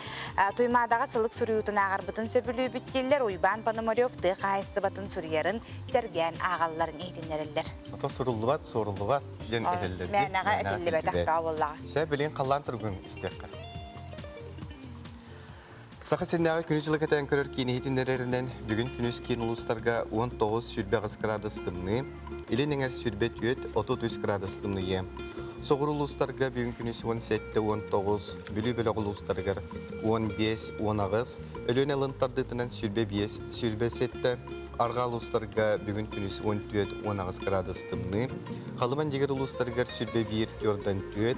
Туймадага сылык суруютун агарбытын сөбүлүү биттиллер Уйбан Пономарев ты кайсы батын сурьярын серген агалларын эйтиннереллер. Ото суруллубат, ден этеллер. Мен ага этеллебе такта болла. Сэ билин каллан тургун истекка. Саха сеннәгә күнүчелек этән көрөр кинеһитиннәреннән бүген күнүс кин улустарга 19 сүрбәгыз градус тымны, иленеңер сүрбәт үет 33 градус тымны. Соғыр улустарга бүгін күнүс 17-19, бүлі-бүлі улустарга 15-10, өлөн алынтардытынан сүрбе 5, сүрбе 7, арга улустарга бүгін күнүс 14-10 градус тымны, қалыман дегер улустарга сүрбе 1-4,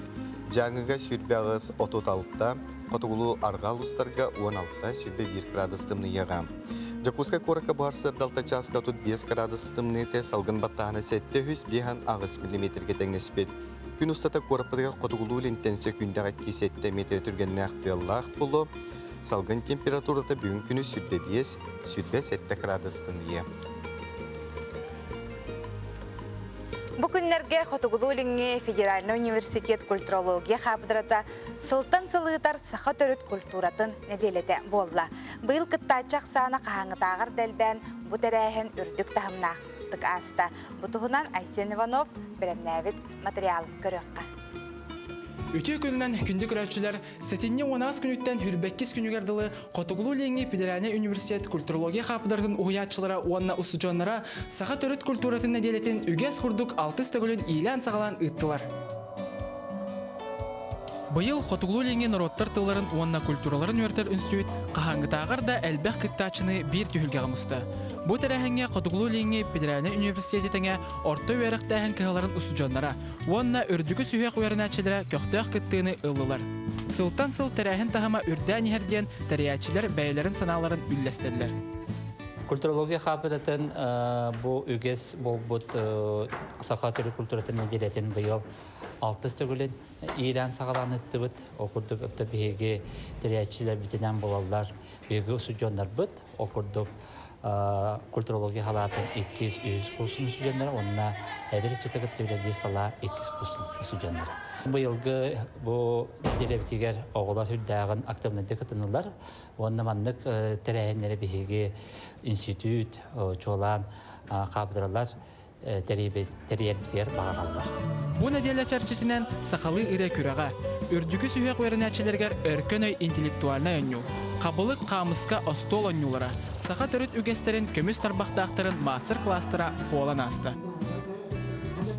жаңыга сүрбәгыз 36, Котугулу арга улустарга 16 сүрбе 1 градус тымны яга. Жакуска корака барсы далта часка тут 5 градус тымны те салгын баттағына 700 ағыз миллиметрге тәңнеспет. Күн устата корапыдығар Котугулу лентенсе күндегі 7 метр түргенне ақтияллах бұлы. Салгын температурата бүгін күні сүрбе 5, сүрбе 7 градус тымны. Бүгіннерге Хотугулулинге Федеральный университет культурология қабыдырата сылтан сылығытар сақа төріт культуратын неделеті болла. Бұл кыттачақ саны қағаңытағыр дәлбән бұ тәрәхін үрдік тағымнақтық аста. Бұтығынан Айсен Иванов білімнәвіт материалын көріққа. Үтө күнінен күнді күрәтшілер сәтінне 10 күніттен хүрбәккіз күнігерділі Хотугулулинге Федеральный университет культурология қапыдардың ұғиятшылары уанна ұсыжонлара сақа төріт культуратын неделетін үгес құрдық 6 төгілін илән сағалан ұттылар. Бұйыл Хотугулулинге народтар тыларын уанна культураларын өртер үнсүйт қағаңғытағыр да әлбәқ кіттачыны бір түйілге ғымысты. Бұ тәрәхінге Хотугулулинге Федеральный университететіңе орта өйәріқтәхін кығаларын ұсыжонлара уанна үрдігі сүйек өйәрінәтшілері көқтөқ кіттіғыны ұлылар. Сылтан сыл тәрәхін тағыма үрдән ерден тәрәятшілер бәйлерін саналарын үлләстерлер. Культурология қапыдатын бұл үгес бол бұд сақа түрі культуратын неделетін бұйыл 6 төгілін Иран сағаланы ұттыбыд, оқырдық ұтты бейге тәрәятшілер бітінен болалар, бейге ұсыжонлар бұд, оқырдық культурология халатын 200 курсын үсүжөнлөр, онна әдір четігіт төвлерде сала 2 курсын үсүжөнлөр. Бұйылғы бұл деребетігер оғылар хүрдәғын активнады кытынылар, онна мандық тәрәйінлері бейге институт, чолан, қабдыралар, тәрейбетігер бағалар. Бұл неделя чарчетінен сақалы үре күріға, үрдігі сүйек өрінәтшілергер өркөн өй интеллектуална өңню, қабылық қамысқа остол өңнюлара, сақа түріт үгестерін көміс тарбақтақтырын мастер кластыра қолан асты.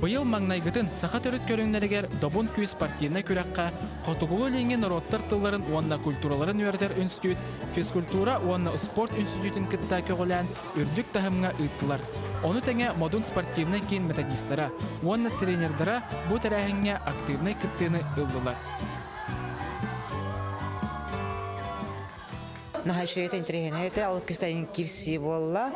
Бұйыл маңнайгытын сақа түріт көріңнерігер добун күй спортивна күрәққа, Хотугулулинге народтар тылларын уанна культураларын өрдер институт, физкультура уанна спорт институтын кытта көгілән үрдік тахымға ұйттылар. Оны тәңе модун спортивна кейін методистара, уанна тренердара бұ тәрәхінге активны кыттыны ұлдылар. Нахайшуйта интерегенеті алып күстайын кирси болла.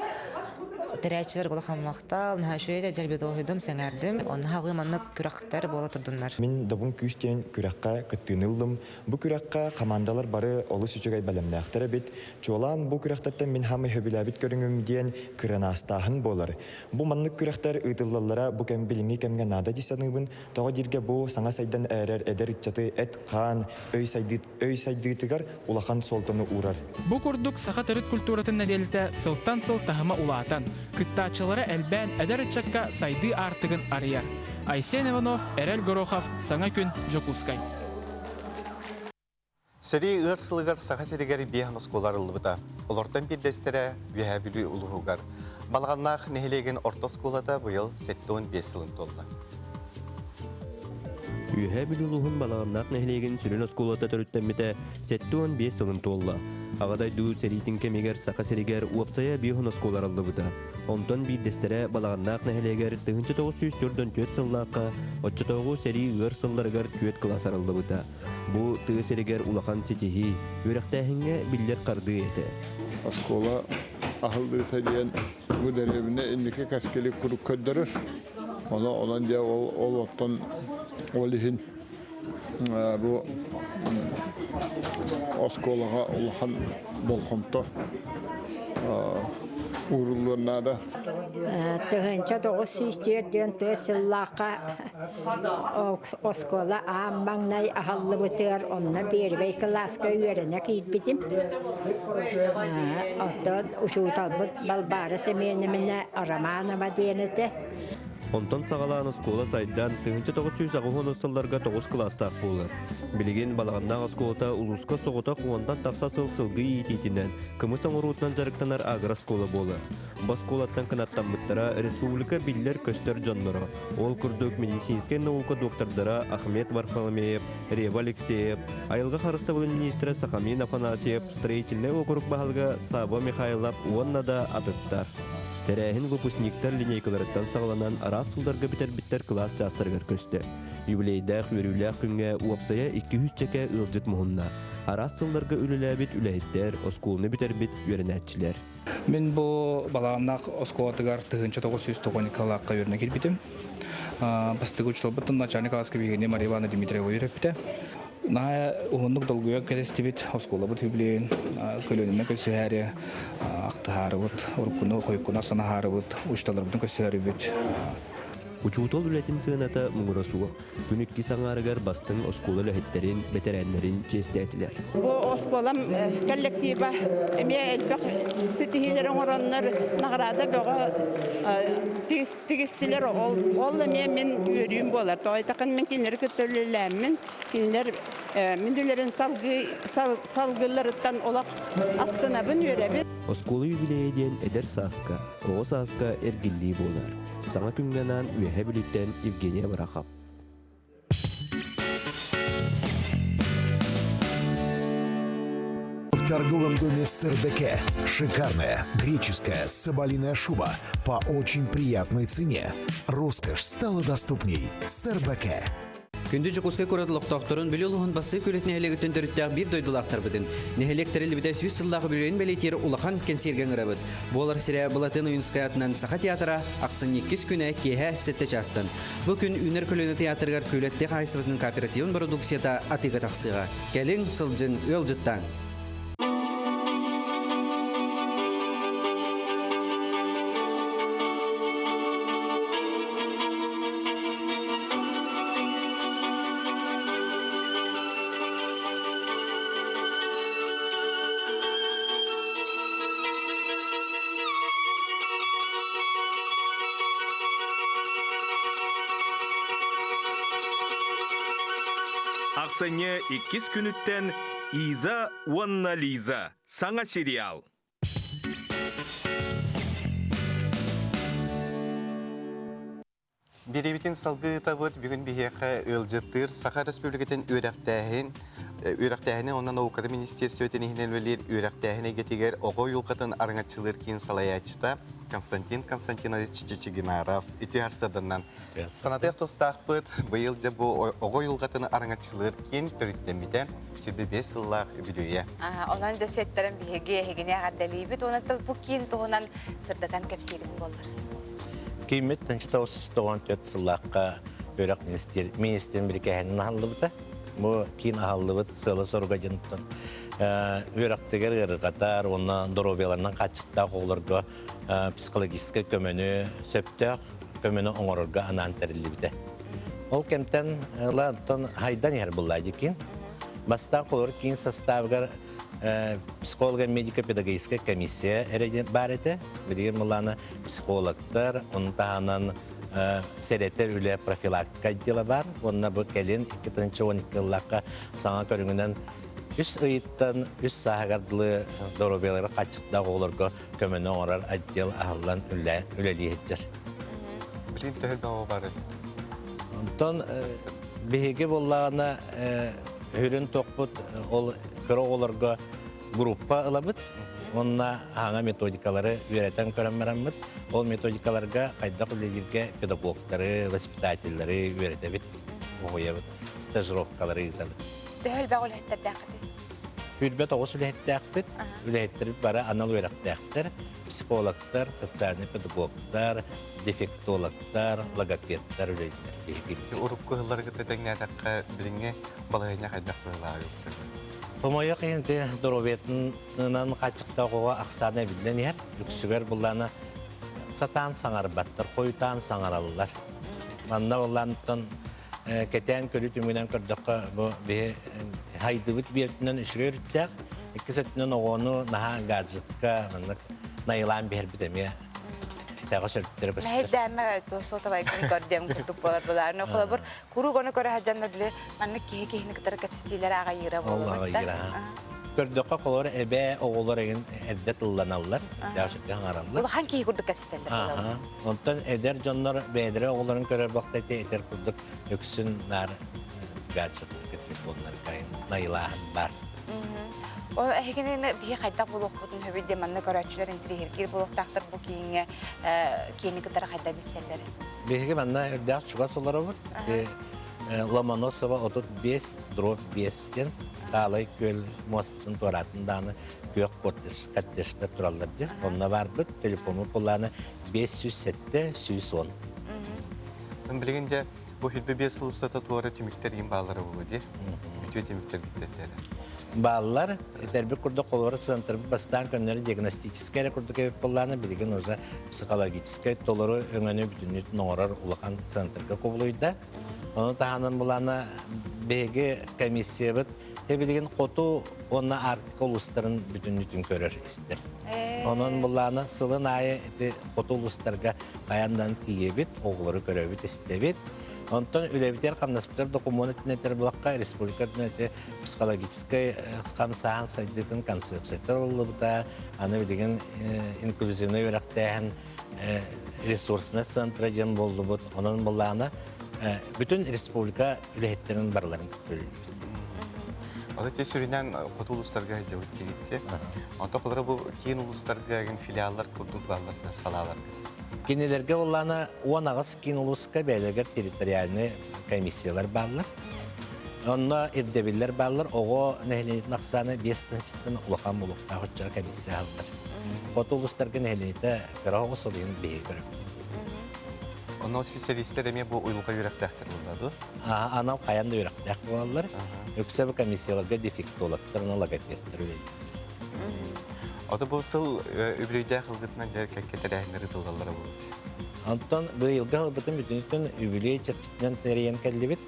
Тәрәтчілер болы қаммақтал, нахайшуйта дәлбет ойдым, сәңәрдім. Оны халғы манып күрақтар бола тұрдынлар. Мен добун күстен күраққа кыттынылдым. Бұ күраққа командалар бары олы сүчігай бәлемді ақтары бет. Чолан бұ күрақтардан мен хамы хөбіләбіт көріңім дейін күрінастағын болар. Бұ маннық күрақтар ұйтылалара бұ кәм біліңі кәмге нада десанығын. Тоға дерге бұ саңа сайдан әрер әдер үтчаты әт қан, өй сайдығытығар улахан солтыны урар. Бұ күрдік сақа түріт культуратын нәделіті сылтан сыл тахыма улаатан. Кыттачылары әлбән әдәр үтчакка сайды артығын арияр. Айсен Иванов, Эрел Горохов, Саңа күн, Жокускай. Сәрі ұрсылығар сақа сәрігері бейхан ұсколар ұлыбыта. Олортан бірдестері вейәбілі ұлығығар. Балғаннақ нәхелеген орта ұсколада бұйыл 7-15 сылын толды. Вейәбілі ұлығын балғаннақ нәхелеген сүрін ұсколада түріттенметі 7-15 сылын толды. Ағадай ду сәритін кемегер сақа сәрігер уапсая бейхан ұсколар ұлыбыта. Онтон бірдестері балағаннақ нәхелегер 1904 сыллаққа 39 сәрі ұғыр сылларғар көет класар ұлыбыта. Бұ тұғы сәрігер улақан сетихи, өріқтәхінге білдер қарды еті. Оскола ақылды тәдейін мүдәребіне ендеке кәскелі күрік көддірір. Онан де ол оттан олихін bu oskolaga ulhan bolxonto uğurlarına da Тыгынча 904 жыллаqa оскола аммаңнай ахаллы бытыр, онна бербей класска үйеріне кейтбетім. Оттон ушууталбыт балбары семейніміне Романова денеті. Онтон сағалаан оскола сайдан тыгынча 990 сылларга 9 класстақ болыр. Билеген балағаннақ осколата улуска соғыта қуандан тақса сылғы ететінен, кымыс оңырутынан жарықтанар агыр оскола болыр. Бас колаттан кынаттан мұттара республика биллер көстер жоннора. Ол күрдік медицинскен наука доктордара Ахмет Варфоломеев, Рева Алексеев, айылға қарыставылын министрі Сахамин Афанасьев, строительный округ бағалға Саба Михайлов, онна да атыттар. Тәрәхін выпускниктар линейкаларыттан сағаланан арат сылдарга бітер класс жастарғар көсті. Юбилейдәқ өріләқ күнге уапсая 200 чәкә ылжыт мұхынна. Арат сылдарга үліләбіт үләйттер, осколыны бітер бит үйренәтчілер. Мен бұл балағаннақ осколатығар тығынча 990 калаққа өріне келбетім. Бастығы ұчылбыттың начальник аласқа бегенде Мария Ивановна Дмитриева өрепті. Наға ұғындық долгуя кәдестебет, оскола бұт юбилейін, көлөніне көсі әрі, ақтығары бұт, ұрыққыны қойыққыны асанағары бұт, ұшталар бұтын көсі әрі бұт. Учуутол үләтін сығыната мұңыра суық. Күніккі саңарығар бастың оскола ләхеттерін, бетерәнлерін честі әтілер. Бұл осколам коллектива, әме әлбәқ сетихилерін ораннар нағырада бұға тегістілер ол мен үйерейім болар. Тоғайтақын мен келінер көттөліләмін, келінер мүнділерін салғыларыттан олақ астынабын үйеребін. Оскола юбилейден әдер саска, оғы саска әргілі болар. Саңа күнгенан үйәе біліттен Евгения Барахап. В торговом доме СРБК шикарная греческая соболиная шуба по очень приятной цене. Роскошь стала доступней. СРБК. Күнді жүкіске көретілік тоқтырын білі ұлығын басы көлетіне әлегі түндіріттіғ бір дойдылақтар бұдын. Нехелек тәрелі біде сүйіз сыллағы білерін бәлетері ұлақан кәнсерген ғырабыд. Болар сірә Бұлатын ұйынскай атынан Сақа театра ақсын 2 күні кейе сәтті частын. Бұл күн үнер көлені театрғар көлетті қайсыбытын кооперативын продукцията атыға тақсыға. Кәлің сылжын өлжіттан. Ақсыне 2 күніттен Иза Уанна Лиза. Саңа сериал. Беребетін салғы табыт бүгін бігеқі ылжыттыр Сақа Республикатын өрәқтәхіне онан Аукады Министерсветінің хінелвелер өрәқтәхіне кетегер оғы юлқатын арыңатчылыр кейін салаячыта Константин Константинович Чичигинаров үті арстадынан. Санатық тостақпыт бұйыл де бұл оғы юлқатын арыңатчылыр кейін көріттемеді сөбі 5 сыллақ бүлуе. Онан дөсеттерін бігеге егіне ғаддалейбіт, онан бұл кейін тұғынан сырдатан көпсерін болыр. Кеймет 1994 сыллаққа өрәқ министерін бір кәхенін ағалды бұта. Бұл кейін ағалды бұт сылы сорға жынттын. Өрәқтігер ғырғатар, онна доробияларынан қачықта қолырға психологическа көмені сөптіғ, көмені оңырырға анан тәрілі біті. Ол кемтен хайдан ер бұллайды кейін. Бастан қолыр кейін составығар психолога медико-педагогическая комиссия бар еті. Білген мұланы психологтар, оның тағанан сәреттер үлі профилактика дела бар. Онына бұл кәлін 2-12 жыллаққа саңа көріңінен үс ұйыттан, үс сағағардылы доробиялары қачықта қолырға көмені оңырар отдел ағылан үләлі етчір. Білген төхіл бауы бар еді? Онтан бейге болағына хүрін тоқпыт ол көрі оларға группа ылабыт. Онна аңа методикалары үйретен көрінмерамыд. Ол методикаларға қайдақ үлелерге педагогтары, воспитательлары үйретебіт, оғыябыт, стажировкалары етабыт. Төхіл бау үләттер дәқіді? Үрбет оғыз үләттәқпіт, үләттер бары анал үйрақтәқтір. психологтар, социальный педагогтар, дефектологтар, логопедтар үлейтер. Урукку хылларга тетеңнәтәккә билиңе балайына кайдак була юкса. Томойок инде доробетнан качыкта кога аксаны билденер, үксүгөр булланы сатан саңар баттар, койтан саңараллар. Манна боллантан кетен көрү түмүнөн көрдөккө бу хайдыбыт бертинен үшүрүттәк, иккисеттен огону наха гаджетка маннык найылан бербит эме. Тагы сөрттөр көстөр. Мәйдәме сотабай көрдем күтүп болар буларны кулабыр. Куругоны көрә хаҗаннар биле манны кеһи-кеһини кытар капситилер ага йыра болар. Аллага йыра. Көрдөккө колор эбе оголор еген эрде тылланалар, яшыттан аралар. Бул хан кеһи курдук капситилер болар. Онтан эдер жоннор бедере оголорун көрөр вакытта этер курдук өксүн нар гаджет кетип болар кайын найылаан бар. О эгенене бие кайдак булук бутун хөбүдө манны көрөчүлөр интерьер кир булук тактыр бу кийинге кийини кытар кайда билселер. Беге манна өрдак чуга солар бар. Ломоносова 35/5-тен Талай көл мостын торатынданы көк коттес каттештер тураллар ди. Онна бар бит телефону буланы 507-110. Мен билгенде бу хилбе 5 жыл устата туара түмүктер ин баалары болду ди. Бүтө түмүктер диттеттер. Баллар тербик курда колор центр бастан көннөр диагностическая курда кеп буланы билген уже психологическая толору өңөнө бүтүнүт ноорар улахан центрга кобулуйда. Оны таанын буланы беге комиссия бит Эбилген коту онна артикол устарын бүтүнүтүн көрөр истер. Онун буланы сылын айы коту устарга каяндан тиебит, оглору көрөбүт истебит. Онтон үлебитер камнаспитер документнетер булакка республикатын психологический камсаан сайдытын концепция боллубута, аны билген инклюзивный өрөктәһен ресурсны центра жем боллубут. Онун буланы бүтүн республика үлехеттерин барларын көрөбүт. Ада тесүринен коту улустарга жабыт келитсе, анда колора бу кийин улустарга ген филиаллар курдук балларда салалар. Кинелерге улланы 10 кийин улуска бәйлегер территориальный комиссиялар баллар. Онна ирдебиллер баллар, ого нехнет наксаны 5-тен улакан булукта хочча комиссия алдар. Коту улустарга нехнете кырагы солын бей көрөп. Онна специалисттер эме бу уйлуга юрактактыр булду. Анал каянда юрактак болалар. Өксөбү комиссияларга дефектологтор, логопедтер үлейт. Ата бу сыл үбрөйдө кылгытынан кетеләһнәре тылгаллары булды. Антон быйылга бутун бүтүнүтүн үбүлей чирчитен терен келдибит.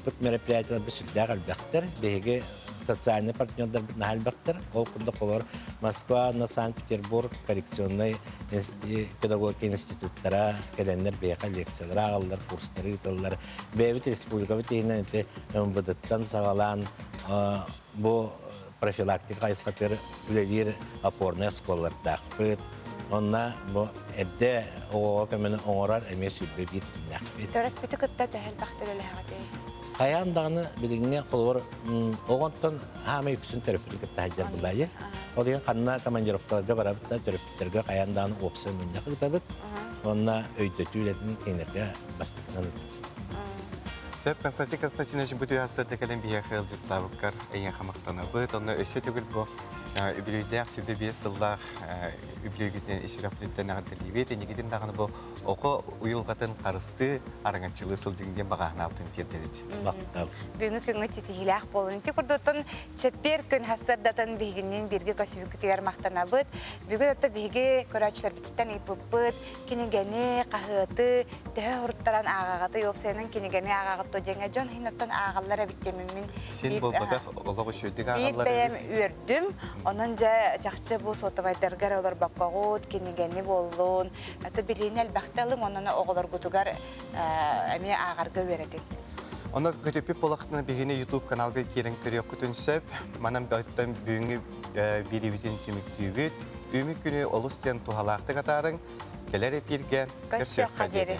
Бут мероприятиялар бүсүддә албактар, беге социальный партнердар бит албактар. Ол курда колор Москва, Санкт-Петербург коррекционный педагогика институттара келеннер бега лекциялар алалар, курстар италлар. Бебит республика битенен МВД-тан сагалан бу профилактика айскапер үлелер опорный школаларда бит. Онна бу эдде ого көмөнө оңорар эме сүлбө бир нәкбет. Төрөк бүтүкөттө тәһел бактырылы хагаты. Каяндагы билиңне колор огонтон хама үксүн төрөпүлүк таһажар булайы. Ол деген канна командировкаларга барып та төрөптөргө каяндагы опсын мында кытабыт. Онна өйдөтүлөтүн кенерге бастыкынан. Сеп Константин Константинович бүтү хасыда келен бия хылжыттабыккар эйен хамактана быт, онна өсө түгүл бу үбүлүйдәк сүбе 5 жылдар үбүлүйгүтен ишраприттен агытылыбет, энегиден дагы бу око уйылгатын карысты араңачылы сылжыңден багаһына аптын тердерит. Бактал. Бүгүнкү күнгө титилах болун. Ти курдутун чеппер күн хасырдатын бигинен бирге көсүбүктүгөр мактанабыт. Бүгүн өтө биге көрөчүлөр биттен ипыппыт, кинегени кахыты, тө урттаран агагаты йопсенин кинегени агагаты жеңе жон хинаттан агаллар биттемин. Сен болбата олого шөйдүк агаллар. Бем үрдүм. Онон жакчы бу сотовайдаргар олар баккагут кинегени болдун. Ата билинел бакталың онона оголор гутугар эме агарга беретин. Онда көтөпүп болактын бигине YouTube каналга кирен көрөк күтүнсөп, манам баттан бүгүнгү бирибитин түмүктүбүт. Үмүк күнү олустен тухалакты катарын келер эпирге Көсөк кадери.